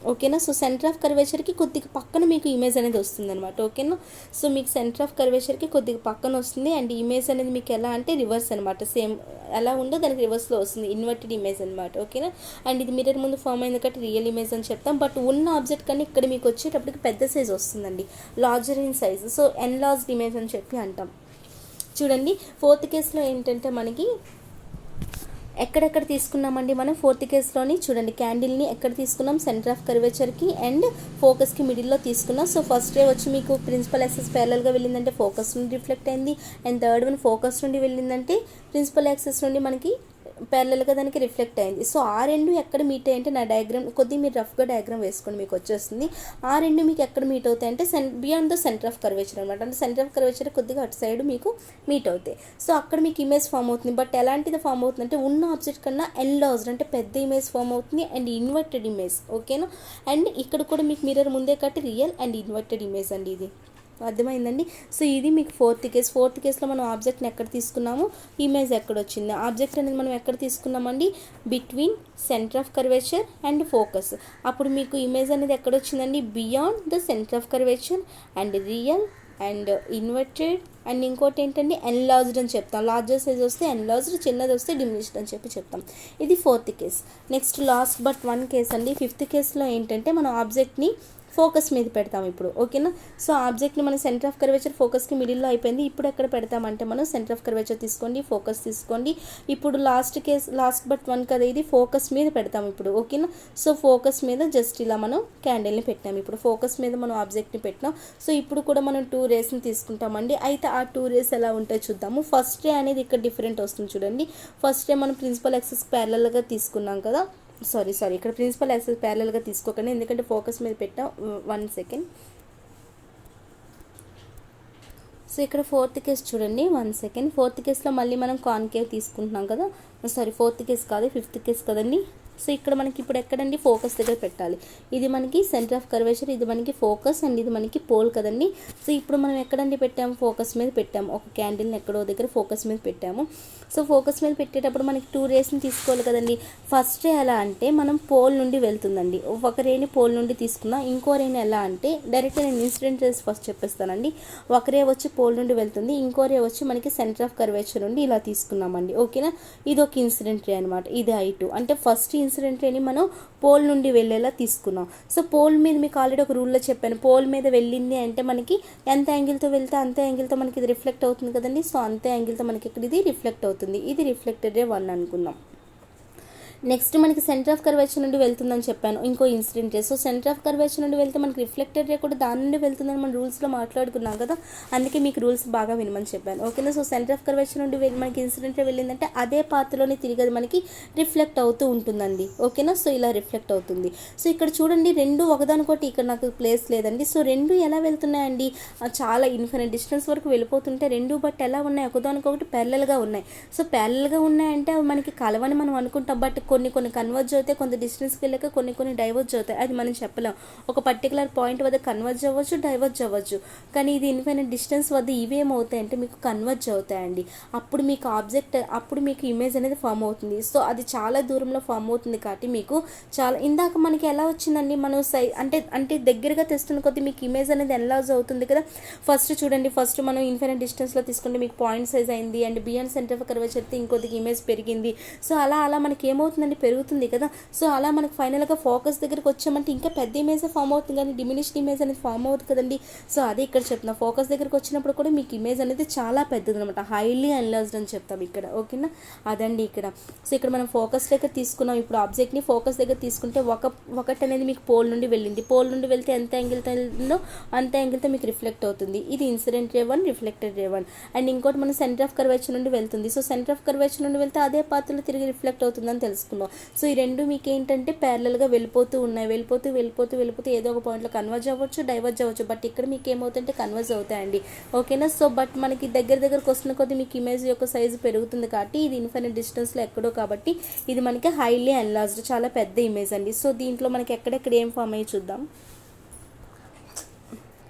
ఓకేనా. సో సెంటర్ ఆఫ్ కర్వేచర్కి కొద్దిగా పక్కన మీకు ఇమేజ్ అనేది వస్తుంది అనమాట. ఓకేనా. సో మీకు సెంటర్ ఆఫ్ కర్వేచర్కి కొద్దిగా పక్కన వస్తుంది అండ్ ఇమేజ్ అనేది మీకు ఎలా అంటే రివర్స్ అనమాట. సేమ్ ఎలా ఉందో దానికి రివర్స్లో వస్తుంది, ఇన్వర్టెడ్ ఇమేజ్ అనమాట. ఓకేనా. అండ్ ఇది మిర్రర్ ముందు ఫామ్ అయింది కాబట్టి రియల్ ఇమేజ్ అని చెప్తాం. బట్ ఉన్న ఆబ్జెక్ట్ కానీ ఇక్కడ మీకు వచ్చేటప్పటికి పెద్ద సైజ్ వస్తుందండి, larger in size. So enlarged image అని చెప్పి అంటాం. చూడండి ఫోర్త్ కేసులో ఏంటంటే మనకి ఎక్కడెక్కడ తీసుకున్నామండి మనం ఫోర్త్ కేసులోని, చూడండి క్యాండిల్ని ఎక్కడ తీసుకున్నాం, సెంటర్ ఆఫ్ కర్వేచర్కి అండ్ ఫోకస్కి మిడిల్లో తీసుకున్నాం. సో ఫస్ట్ డే వచ్చి మీకు ప్రిన్సిపల్ యాక్సిస్ ప్యారలల్గా వెళ్ళిందంటే ఫోకస్ నుండి రిఫ్లెక్ట్ అయింది, అండ్ థర్డ్ వన్ ఫోకస్ నుండి వెళ్ళిందంటే ప్రిన్సిపల్ యాక్సిస్ నుండి మనకి ప్యారలల్గా దానికి రిఫ్లెక్ట్ అయింది. సో ఆ రెండు ఎక్కడ మీట్ అయ్యంటే, నా డయాగ్రామ్ కొద్దిగా మీరు రఫ్గా డయాగ్రామ్ వేసుకొని మీకు వచ్చేస్తుంది. ఆ రెండు మీకు ఎక్కడ మీట్ అవుతాయి అంటే beyond the centre of curvature అనమాట. అంటే సెంటర్ ఆఫ్ కర్వేచర్ కొద్దిగా అటు సైడ్ మీకు మీట్ అవుతాయి. సో అక్కడ మీకు ఇమేజ్ ఫామ్ అవుతుంది. బట్ ఎలాంటిది ఫామ్ అవుతుంది అంటే ఉన్న ఆబ్జెక్ట్ కన్నా ఎన్లార్జ్డ్ అంటే పెద్ద ఇమేజ్ ఫామ్ అవుతుంది అండ్ ఇన్వర్టెడ్ ఇమేజ్. ఓకేనా. అండ్ ఇక్కడ కూడా మీకు మిర్రర్ ముందే కట్టి రియల్ అండ్ ఇన్వర్టెడ్ ఇమేజ్ అండి, ఇది అర్థమైందండి. సో ఇది మీకు ఫోర్త్ కేసులో మనం ఆబ్జెక్ట్ని ఎక్కడ తీసుకున్నాము, ఇమేజ్ ఎక్కడ వచ్చింది. ఆబ్జెక్ట్ అనేది మనం ఎక్కడ తీసుకున్నామండి, between centre of curvature and focus. అప్పుడు మీకు ఇమేజ్ అనేది ఎక్కడ వచ్చిందండి, beyond the centre of curvature and real and inverted and ఇంకోటి ఏంటంటే ఎన్లార్జ్డ్ అని చెప్తాం. లార్జర్ సైజ్ వస్తే ఎన్లార్జ్డ్, చిన్నది వస్తే డిమినిష్డ్ అని చెప్పి చెప్తాం. ఇది fourth case. Next last but 1 case అండి. ఫిఫ్త్ కేసులో ఏంటంటే మనం ఆబ్జెక్ట్ని ఫోకస్ మీద పెడతాం ఇప్పుడు, ఓకేనా. సో ఆబ్జెక్ట్ని మనం సెంటర్ ఆఫ్ కర్వేచర్ ఫోకస్కి మిడిల్లో అయిపోయింది. ఇప్పుడు ఎక్కడ పెడతామంటే మనం సెంటర్ ఆఫ్ కర్వేచర్ తీసుకోండి, ఫోకస్ తీసుకోండి. ఇప్పుడు లాస్ట్ బట్ వన్ కదా, ఇది ఫోకస్ మీద పెడతాం ఇప్పుడు, ఓకేనా. సో ఫోకస్ మీద జస్ట్ ఇలా మనం క్యాండిల్ని పెట్టాం. ఇప్పుడు ఫోకస్ మీద మనం ఆబ్జెక్ట్ని పెట్టినాం. సో ఇప్పుడు కూడా మనం 2 రేస్ని తీసుకుంటామండి. అయితే ఆ 2 రేస్ ఎలా ఉంటాయో చూద్దాము. ఫస్ట్ రే అనేది ఇక్కడ డిఫరెంట్ వస్తుంది చూడండి. ఫస్ట్ రే మనం ప్రిన్సిపల్ యాక్సిస్ ప్యారలల్గా తీసుకున్నాం కదా, సారీ ఇక్కడ ప్రిన్సిపల్ యాక్సిస్ ప్యారలల్గా తీసుకోకండి, ఎందుకంటే ఫోకస్ మీద పెట్టాం. 1 సెకండ్. సో ఇక్కడ 4th కేస్ చూడండి, 1 సెకండ్. 4th కేస్లో మళ్ళీ మనం కాన్కేవ్ తీసుకుంటున్నాం కదా, సారీ 4th కేస్ కాదు, 5th కేస్ కదండి. సో ఇక్కడ మనకి ఇప్పుడు ఎక్కడండి, ఫోకస్ దగ్గర పెట్టాలి. ఇది మనకి సెంటర్ ఆఫ్ కర్వేచర్, ఇది మనకి ఫోకస్ అండ్ ఇది మనకి పోల్ కదండి. సో ఇప్పుడు మనం ఎక్కడండి పెట్టాము, ఫోకస్ మీద పెట్టాము. ఒక క్యాండిల్ని ఎక్కడో దగ్గర ఫోకస్ మీద పెట్టాము. సో ఫోకస్ మీద పెట్టేటప్పుడు మనకి 2 రేస్ని తీసుకోవాలి కదండి. ఫస్ట్ రే ఎలా అంటే మనం పోల్ నుండి వెళ్తుందండి, ఒక రేని పోల్ నుండి తీసుకుందాం. ఇంకో రేని ఎలా అంటే డైరెక్ట్ నేను ఇన్సిడెంట్ రేస్ ఫస్ట్ చెప్పేస్తానండి. ఒక రే వచ్చి పోల్ నుండి వెళ్తుంది, ఇంకో రే వచ్చి మనకి సెంటర్ ఆఫ్ కర్వేచర్ నుండి ఇలా తీసుకున్నామండి, ఓకేనా. ఇది ఒక ఇన్సిడెంట్ రే అనమాట, ఇది I2. అంటే ఫస్ట్ ఇన్సిడెంట్ రేని మనం పోల్ నుండి వెళ్ళేలా తీసుకున్నాం. సో పోల్ మీద మీకు ఆల్రెడీ ఒక రూల్లో చెప్పాను, పోల్ మీద వెళ్ళింది అంటే మనకి ఎంత యాంగిల్తో వెళ్తే అంతే యాంగిల్తో మనకి ఇది రిఫ్లెక్ట్ అవుతుంది కదండి. సో అంతే యాంగిల్తో మనకి ఇక్కడ ఇది రిఫ్లెక్ట్ అవుతుంది. ఇది రిఫ్లెక్టెడ్ రే 1 అనుకుందాం. నెక్స్ట్ మనకి సెంటర్ ఆఫ్ కర్వేచర్ నుండి వెళ్తుందని చెప్పాను, ఇంకో incident ray. So centre of curvature నుండి వెళ్తే మనకి రిఫ్లెక్టెడ్ రే కూడా దాని నుండి వెళ్తుందని మనం రూల్స్లో మాట్లాడుకున్నాం కదా, అందుకే మీకు రూల్స్ బాగా వినమని చెప్పాను, ఓకేనా. సో సెంటర్ ఆఫ్ కర్వేచర్ నుండి మనకి ఇన్సిడెంట్ రే వెళ్ళిందంటే అదే పాత్రలోనే తిరిగి అది మనకి రిఫ్లెక్ట్ అవుతూ ఉంటుందండి, ఓకేనా. సో ఇలా రిఫ్లెక్ట్ అవుతుంది. సో ఇక్కడ చూడండి, రెండు ఒకదానికోటి ఇక్కడ నాకు ప్లేస్ లేదండి. సో రెండు ఎలా వెళ్తున్నాయండి, చాలా ఇన్ఫినిట్ డిస్టెన్స్ వరకు వెళ్ళిపోతుంటే రెండు బట్ ఎలా ఉన్నాయి, ఒకదానికొకటి ప్యారలల్గా ఉన్నాయి. సో ప్యారలల్గా ఉన్నాయంటే అవి మనకి కలవని మనం అనుకుంటాం, బట్ కొన్ని కన్వర్జ్ అవుతాయి, కొంత డిస్టెన్స్కి వెళ్ళాక కొన్ని డైవర్జ్ అవుతాయి. అది మనం చెప్పలేం. ఒక పర్టికులర్ పాయింట్ వద్ద కన్వర్జ్ అవ్వచ్చు, డైవర్జ్ అవ్వచ్చు. కానీ ఇది ఇన్ఫినిట్ డిస్టెన్స్ వద్ద ఇవేమవుతాయంటే మీకు కన్వర్జ్ అవుతాయండి. అప్పుడు మీకు అప్పుడు మీకు ఇమేజ్ అనేది ఫామ్ అవుతుంది. సో అది చాలా దూరంలో ఫామ్ అవుతుంది కాబట్టి మీకు చాలా ఇందాక మనకి ఎలా వచ్చిందండి, మనం అంటే దగ్గరగా తెస్తున్న కొద్దీ మీకు ఇమేజ్ అనేది ఎన్లార్జ్ అవుతుంది కదా. ఫస్ట్ చూడండి, ఫస్ట్ మనం ఇన్ఫినిట్ డిస్టెన్స్లో తీసుకుంటే మీకు పాయింట్ సైజ్ అయింది, and beyond centre of curvature అయితే ఇంకొద్దిగా ఇమేజ్ పెరిగింది. సో అలా మనకి ఏమవుతుందండి, పెరుగుతుంది కదా. సో అలా మనకు ఫైనల్గా ఫోకస్ దగ్గరికి వచ్చామంటే ఇంకా పెద్ద ఇమేజ్ ఫామ్ అవుతుంది, కానీ డిమినిష్డ్ ఇమేజ్ అనేది ఫామ్ అవుతుంది కదండి. సో అదే ఇక్కడ చెప్తున్నా, ఫోకస్ దగ్గరికి వచ్చినప్పుడు కూడా మీకు ఇమేజ్ అనేది చాలా పెద్దది అనమాట, హైలీ ఎన్లార్జ్డ్ అని చెప్తాం ఇక్కడ, ఓకేనా. అదండి ఇక్కడ. సో ఇక్కడ మనం ఫోకస్ దగ్గర తీసుకున్నాం. ఇప్పుడు ఆబ్జెక్ట్ని ఫోకస్ దగ్గర తీసుకుంటే ఒకటి అనేది మీకు పోల్ నుండి వెళ్ళింది, పోల్ నుండి వెళ్తే ఎంత యాంగిల్తో వెళ్ళిందో అంత యాంగిల్తో మీకు రిఫ్లెక్ట్ అవుతుంది. ఇది incident ray 1, reflected ray 1. And ఇంకోటి మనం సెంటర్ ఆఫ్ కర్వేచర్ నుండి వెళ్తుంది. సో సెంటర్ ఆఫ్ కర్వేచర్ నుండి వెళ్తే అదే పాత్రలో తిరిగి రిఫ్లెక్ట్ అవుతుందని తెలుసుకున్నాం. సో ఈ రెండు మీకు ఏంటంటే ప్యారలల్గా వెళ్ళిపోతూ ఉన్నాయి, వెళ్ళిపోతూ ఏదో ఒక పాయింట్లో కన్వర్జ్ అవ్వచ్చు, డైవర్జ్ అవ్వచ్చు. బట్ ఇక్కడ మీకు ఏమవుతుంటే కన్వర్జ్ అవుతాయండి, ఓకేనా. సో బట్ మనకి దగ్గరకు వస్తున్న కొద్దీ మీకు ఇమేజ్ యొక్క సైజు పెరుగుతుంది కాబట్టి ఇది ఇన్ఫినిట్ డిస్టెన్స్లో ఎక్కడో కాబట్టి ఇది మనకి హైలీ ఎన్లార్జ్డ్, చాలా పెద్ద ఇమేజ్ అండి. సో దీంట్లో మనకి ఎక్కడెక్కడ ఏం ఫామ్ అయ్యి చూద్దాం.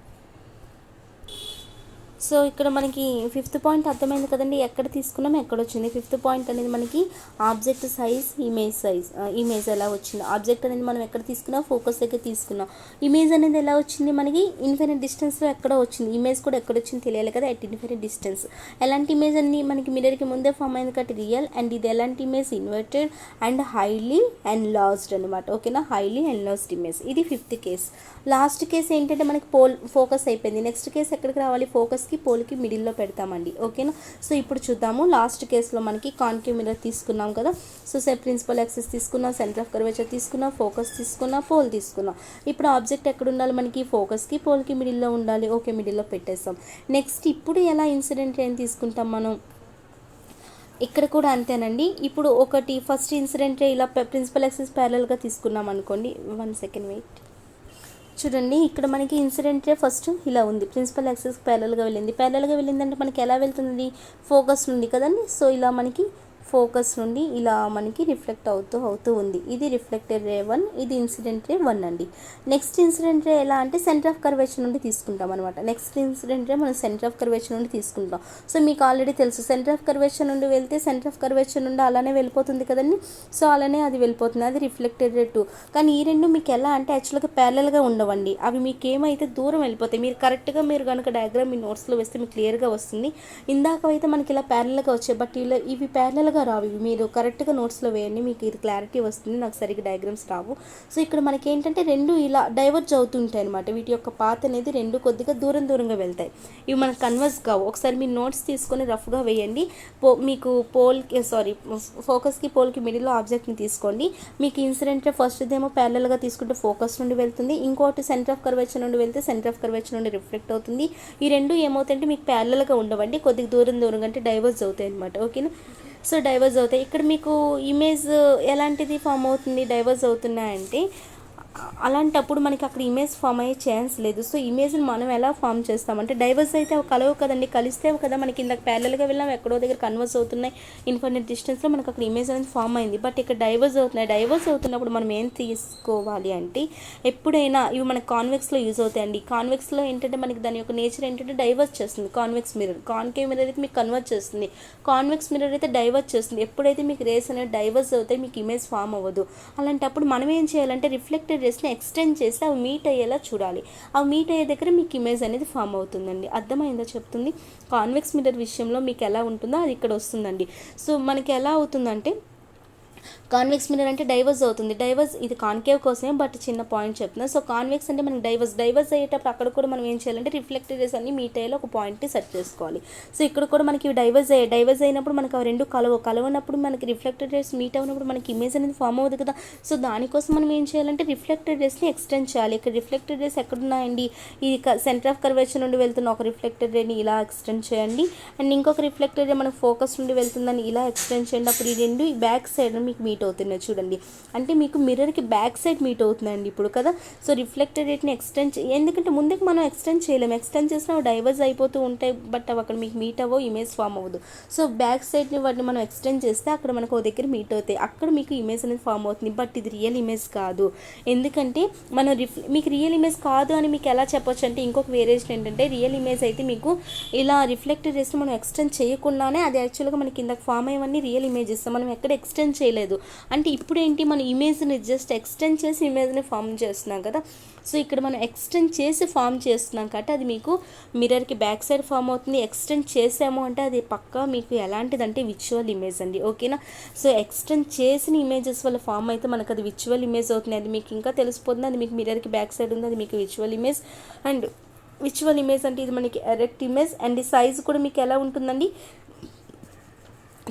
సో ఇక్కడ మనకి 5th పాయింట్ అర్థమైంది కదండి, ఎక్కడ తీసుకున్నాం ఎక్కడ వచ్చింది. 5th పాయింట్ అనేది మనకి ఆబ్జెక్ట్ సైజ్, ఇమేజ్ ఎలా వచ్చింది. ఆబ్జెక్ట్ అనేది మనం ఎక్కడ తీసుకున్నాం, ఫోకస్ దగ్గర తీసుకున్నాం. ఇమేజ్ అనేది ఎలా వచ్చింది, మనకి ఇన్ఫినిట్ డిస్టెన్స్లో ఎక్కడో వచ్చింది. ఇమేజ్ కూడా ఎక్కడ వచ్చింది తెలియాలి కదా, ఎట్ ఇన్ఫినిట్ డిస్టెన్స్. ఎలాంటి ఇమేజ్ అన్ని మనకి మిర్రర్కి ముందే ఫామ్ అయింది కాబట్టి రియల్, అండ్ ఇది ఎలాంటి image, inverted and highly enlarged అనమాట, ఓకేనా. Highly enlarged image. ఇది 5th కేస్. లాస్ట్ కేస్ ఏంటంటే మనకి ఫోకస్ అయిపోయింది. నెక్స్ట్ కేస్ ఎక్కడికి రావాలి, ఫోకస్కి పోల్కి మిడిల్లో పెడతామండి, ఓకేనా. సో ఇప్పుడు చూద్దాము. లాస్ట్ కేసులో మనకి కాన్కేవ్ మిర్రర్ తీసుకున్నాం కదా. సో ప్రిన్సిపల్ యాక్సిస్ తీసుకున్నాం, సెంటర్ ఆఫ్ కర్వేచర్ తీసుకున్నాం, ఫోకస్ తీసుకున్నాం, పోల్ తీసుకున్నాం. ఇప్పుడు ఆబ్జెక్ట్ ఎక్కడ ఉండాలి, మనకి ఫోకస్కి పోల్కి మిడిల్లో ఉండాలి, ఓకే. మిడిల్లో పెట్టేస్తాం. నెక్స్ట్ ఇప్పుడు ఎలా ఇన్సిడెంట్ ఏం తీసుకుంటాం మనం, ఇక్కడ కూడా అంతేనండి. ఇప్పుడు ఒకటి ఫస్ట్ ఇన్సిడెంట్ ఇలా ప్రిన్సిపల్ యాక్సిస్ ప్యారలల్గా తీసుకున్నాం అనుకోండి. 1 సెకండ్ వెయిట్. చూడండి, ఇక్కడ మనకి ఇన్సిడెంట్ రే ఫస్ట్ ఇలా ఉంది, ప్రిన్సిపల్ యాక్సిస్ ప్యారలల్గా వెళ్ళిందంటే మనకి ఎలా వెళ్తుంది, ఫోకస్ నుండి కదండి. సో ఇలా మనకి ఫోకస్ నుండి ఇలా మనకి రిఫ్లెక్ట్ అవుతూ ఉంది. ఇది రిఫ్లెక్టెడ్ రే 1, ఇది ఇన్సిడెంట్ రే 1 అండి. నెక్స్ట్ ఇన్సిడెంట్ రే ఎలా అంటే సెంటర్ ఆఫ్ కర్వేచర్ నుండి తీసుకుంటాం అనమాట. నెక్స్ట్ ఇన్సిడెంట్ రే మనం సెంటర్ ఆఫ్ కర్వేచర్ నుండి తీసుకుంటాం. సో మీకు ఆల్రెడీ తెలుసు, సెంటర్ ఆఫ్ కర్వేచర్ నుండి వెళ్తే సెంటర్ ఆఫ్ కర్వేచర్ నుండి అలానే వెళ్ళిపోతుంది కదండి. సో అలానే అది వెళ్ళిపోతుంది, అది రిఫ్లెక్టెడ్ రే 2. కానీ ఈ రెండు మీకు ఎలా అంటే యాక్చువల్గా ప్యారలల్గా ఉండవండి, అవి మీకు ఏమైతే దూరం వెళ్ళిపోతాయి. మీరు కరెక్ట్గా మీరు కనుక డయాగ్రామ్ మీ నోట్స్లో వేస్తే మీకు క్లియర్గా వస్తుంది. ఇందాక అయితే మనకి ఇలా ప్యారలల్గా వచ్చాయి, బట్ ఇవి ప్యారలల్గా తొందరగా రావు ఇవి. మీరు కరెక్ట్గా నోట్స్లో వేయండి, మీకు ఇది క్లారిటీ వస్తుంది. నాకు సరిగ్గా డయాగ్రామ్స్ రావు. సో ఇక్కడ మనకి ఏంటంటే రెండు ఇలా డైవర్జ్ అవుతుంటాయి అనమాట. వీటి యొక్క పాత్ అనేది రెండు కొద్దిగా దూరంగా వెళ్తాయి. ఇవి మనకు కన్వర్స్ కావు. ఒకసారి మీరు నోట్స్ తీసుకొని రఫ్గా వేయండి. మీకు ఫోకస్కి పోల్కి మిడిల్లో ఆబ్జెక్ట్ని తీసుకోండి. మీకు ఇన్సిడెంట్ ఫస్ట్దేమో ప్యారలల్గా తీసుకుంటే ఫోకస్ నుండి వెళ్తుంది, ఇంకోటి సెంటర్ ఆఫ్ కర్వేచర్ నుండి వెళ్తే సెంటర్ ఆఫ్ కర్వేచర్ నుండి రిఫ్లెక్ట్ అవుతుంది. ఈ రెండు ఏమవుతాయంటే మీకు ప్యారలల్గా ఉండవండి, కొద్దిగా దూరంగా అంటే డైవర్జ్ అవుతాయి అనమాట. ఓకేనా. సో డైవర్జ్ అవుతాయి. ఇక్కడ మీకు ఇమేజ్ ఎలాంటిది ఫామ్ అవుతుంది, డైవర్జ్ అవుతున్నాయంటే అలాంటప్పుడు మనకి అక్కడ ఇమేజ్ ఫామ్ అయ్యే ఛాన్స్ లేదు. సో ఇమేజ్ని మనం ఎలా ఫామ్ చేస్తామంటే డైవర్స్ అయితే అవి కలవు కదండి, కలిస్తే కదా మనకి ఇందాక ప్యారలల్గా వెళ్ళాం, ఎక్కడో దగ్గర కన్వర్స్ అవుతున్నాయి, ఇన్ఫినిట్ డిస్టెన్స్లో మనకు అక్కడ ఇమేజ్ అనేది ఫామ్ అయింది. బట్ ఇక్కడ డైవర్స్ అవుతున్నాయి. డైవర్స్ అవుతున్నప్పుడు మనం ఏం తీసుకోవాలి అంటే ఎప్పుడైనా ఇవి మనకి కాన్వెక్స్లో యూజ్ అవుతాయండి. కాన్వెక్స్లో ఏంటంటే మనకి దాని యొక్క నేచర్ ఏంటంటే డైవర్స్ చేస్తుంది. కాన్వెక్స్ మిర్రర్, కాన్కేవ్ మిర్రర్ అయితే మీకు కన్వర్ట్ చేస్తుంది, కాన్వెక్స్ మిర్రర్ అయితే డైవర్స్ చేస్తుంది. ఎప్పుడైతే మీకు రేస్ అనేది డైవర్స్ అవుతాయి మీకు ఇమేజ్ ఫామ్ అవ్వదు. అలాంటప్పుడు మనం ఏం చేయాలంటే రిఫ్లెక్టెడ్ రేస్ని ఎక్స్టెండ్ చేసి అవి మీట్ అయ్యేలా చూడాలి. అవి మీట్ అయ్యే దగ్గర మీకు ఇమేజ్ అనేది ఫామ్ అవుతుందండి. అర్థమైందో చెప్తుంది. కాన్వెక్స్ మిర్రర్ విషయంలో మీకు ఎలా ఉంటుందో అది ఇక్కడ వస్తుందండి. సో మనకి ఎలా అవుతుందంటే కాన్వెక్స్ మిర్రర్ అంటే డైవర్స్ అవుతుంది. డైవర్స్ ఇది కాన్కేవ్ కోసమే, బట్ చిన్న పాయింట్ చెప్తున్నాను. సో కాన్వెక్స్ అంటే మనకి డైవర్స్ అయ్యేటప్పుడు అక్కడ కూడా మనం ఏం చేయాలంటే రిఫ్లెక్టెడ్ రేస్ అన్ని మీట్ అయ్యేలా ఒక పాయింట్ని సెట్ చేసుకోవాలి. సో ఇక్కడ కూడా మనకి డైవర్స్ అయినప్పుడు మనకి అవి రెండు కలవనప్పుడు మనకి రిఫ్లెక్టెడ్ రేస్ మీట్ అయినప్పుడు మనకి ఇమేజ్ అనేది ఫామ్ అవుతుంది కదా. సో దానికోసం మనం ఏం చేయాలంటే రిఫ్లెక్టెడ్ రేస్ని ఎక్స్టెండ్ చేయాలి. ఇక్కడ రిఫ్లెక్టెడ్ రేస్ ఎక్కడున్నాయండి, ఈ సెంటర్ ఆఫ్ కర్వేచర్ నుండి వెళ్తున్న ఒక రిఫ్లెక్టెడ్ రేని ఇలా ఎక్స్టెండ్ చేయండి, అండ్ ఇంకొక రిఫ్లెక్టెడ్ రే మనకు ఫోకస్ నుండి వెళ్తుందని ఇలా ఎక్స్టెండ్ చేయండి. అప్పుడు ఈ రెండు ఈ బ్యాక్ సైడ్ మీకు మీట్ అవుతున్నాయి చూడండి. అంటే మీకు మిర్రర్కి బ్యాక్ సైడ్ మీట్ అవుతుందండి ఇప్పుడు కదా. సో రిఫ్లెక్టెడ్ రేట్ని ఎందుకంటే ముందుకు మనం ఎక్స్టెండ్ చేయలేము, ఎక్స్టెండ్ చేసినా డైవర్స్ అయిపోతూ ఉంటాయి, బట్ అవి అక్కడ మీకు మీట్ అవ్వవు, ఇమేజ్ ఫామ్ అవ్వదు. సో బ్యాక్ సైడ్ని వాటిని మనం ఎక్స్టెండ్ చేస్తే అక్కడ మనకు ఒక దగ్గర మీట్ అవుతాయి, అక్కడ మీకు ఇమేజ్ అనేది ఫామ్ అవుతుంది. బట్ ఇది రియల్ ఇమేజ్ కాదు. ఎందుకంటే మనం మీకు రియల్ ఇమేజ్ కాదు అని మీకు ఎలా చెప్పొచ్చు అంటే ఇంకొక వేరియేషన్ ఏంటంటే రియల్ ఇమేజ్ అయితే మీకు ఇలా రిఫ్లెక్టెడ్ రేస్ని మనం ఎక్స్టెండ్ చేయకుండానే అది యాక్చువల్గా మనకి కింద ఫామ్ అయ్యవన్నీ రియల్ ఇమేజెస్, మనం ఎక్కడ ఎక్స్టెండ్ చేయలేదు. అంటే ఇప్పుడు ఏంటి మన ఇమేజ్ని జస్ట్ ఎక్స్టెండ్ చేసి ఇమేజ్ని ఫామ్ చేస్తున్నాం కదా. సో ఇక్కడ మనం ఎక్స్టెండ్ చేసి ఫామ్ చేస్తున్నాం కాబట్టి అది మీకు మిర్రర్కి బ్యాక్ సైడ్ ఫామ్ అవుతుంది. ఎక్స్టెండ్ చేసాము అంటే అది పక్కా మీకు ఎలాంటిదంటే విజువల్ ఇమేజ్ అండి. ఓకేనా. సో ఎక్స్టెండ్ చేసిన ఇమేజెస్ వల్ల ఫామ్ అయితే మనకు అది విజువల్ ఇమేజ్ అవుతుంది. అది మీకు ఇంకా తెలిసిపోతుంది. అది మీకు మిర్రర్కి బ్యాక్ సైడ్ ఉంది, అది మీకు visual image. And visual image అంటే ఇది మనకి ఎరెక్ట్ ఇమేజ్. అండ్ ఈ సైజ్ కూడా మీకు ఎలా ఉంటుందండి,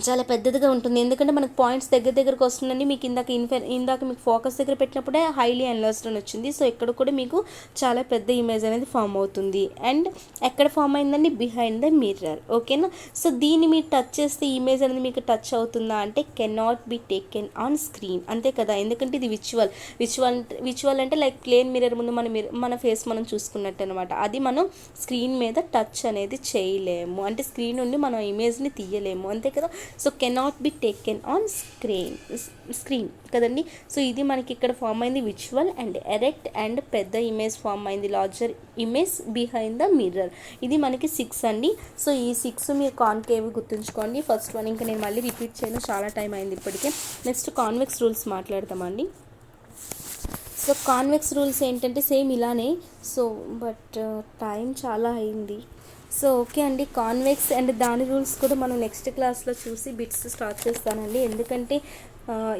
చాలా పెద్దదిగా ఉంటుంది. ఎందుకంటే మనకు పాయింట్స్ దగ్గరకు వస్తుందండి. మీకు ఇందాక మీకు ఫోకస్ దగ్గర పెట్టినప్పుడే హైలీ ఎన్లార్జ్డ్ అని వచ్చింది. సో ఇక్కడ కూడా మీకు చాలా పెద్ద ఇమేజ్ అనేది ఫామ్ అవుతుంది. అండ్ ఎక్కడ ఫామ్ అయిందండి, బిహైండ్ ద మిర్రర్. ఓకేనా. సో దీన్ని మీరు టచ్ చేస్తే ఇమేజ్ అనేది మీకు టచ్ అవుతుందా అంటే cannot be taken on screen, అంతే కదా. ఎందుకంటే ఇది విజువల్ అంటే లైక్ ప్లేన్ మిర్రర్ ముందు మన ఫేస్ మనం చూసుకున్నట్టు అనమాట. అది మనం స్క్రీన్ మీద టచ్ అనేది చేయలేము, అంటే స్క్రీన్ నుండి మనం ఇమేజ్ని తీయలేము, అంతే కదా. So cannot be taken on screen కదండి. సో ఇది మనకి ఇక్కడ ఫామ్ అయింది విజువల్ అండ్ ఎరెక్ట్ అండ్ పెద్ద ఇమేజ్ ఫామ్ అయింది, larger image behind the mirror. ఇది మనకి 6 అండి. సో ఈ 6 మీరు కాన్కేవ్ గుర్తుంచుకోండి. ఫస్ట్ వన్ ఇంకా నేను మళ్ళీ రిపీట్ చేయను, చాలా టైం అయింది ఇప్పటికే. నెక్స్ట్ కాన్వెక్స్ రూల్స్ మాట్లాడతామండి. సో కాన్వెక్స్ రూల్స్ ఏంటంటే సేమ్ ఇలానే. సో బట్ టైం చాలా అయింది. సో ఓకే అండి, కాన్వెక్స్ అండ్ దాని రూల్స్ కూడా మనం నెక్స్ట్ క్లాస్లో చూసి బిట్స్ స్టార్ట్ చేస్తానండి. ఎందుకంటే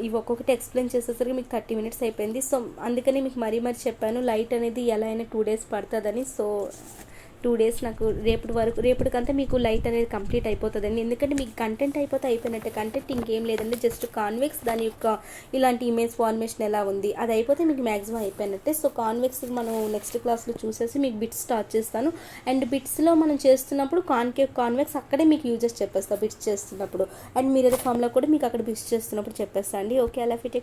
ఇవి ఒక్కొక్కటి ఎక్స్ప్లెయిన్ చేసేసరికి మీకు 30 minutes అయిపోయింది. సో అందుకని మీకు మరీ చెప్పాను లైట్ అనేది ఎలా అయినా 2 days పడుతుందని. సో 2 days నాకు రేపటికంతా మీకు లైట్ అనేది కంప్లీట్ అయిపోతుందండి. ఎందుకంటే మీకు కంటెంట్ అయిపోయినట్టే, కంటెంట్ ఇంకేం లేదండి. జస్ట్ కాన్వెక్స్ దాని యొక్క ఇలాంటి ఇమేజ్ ఫార్మేషన్ ఎలా ఉంది అది అయిపోతే మీకు మ్యాక్సిమం అయిపోయినట్టే. సో కాన్వెక్స్ మనం నెక్స్ట్ క్లాస్లో చూసేసి మీకు బిట్స్ స్టార్ట్ చేస్తాను. అండ్ బిట్స్లో మనం చేస్తున్నప్పుడు కాన్వెక్స్ అక్కడే మీకు యూజెస్ చెప్పేస్తాను బిట్స్ చేస్తున్నప్పుడు. అండ్ మిర్రర్ ఫామ్లో కూడా మీకు అక్కడ బిట్స్ చేస్తున్నప్పుడు చెప్పేస్తాను అండి. ఓకే, అలా ఫిట్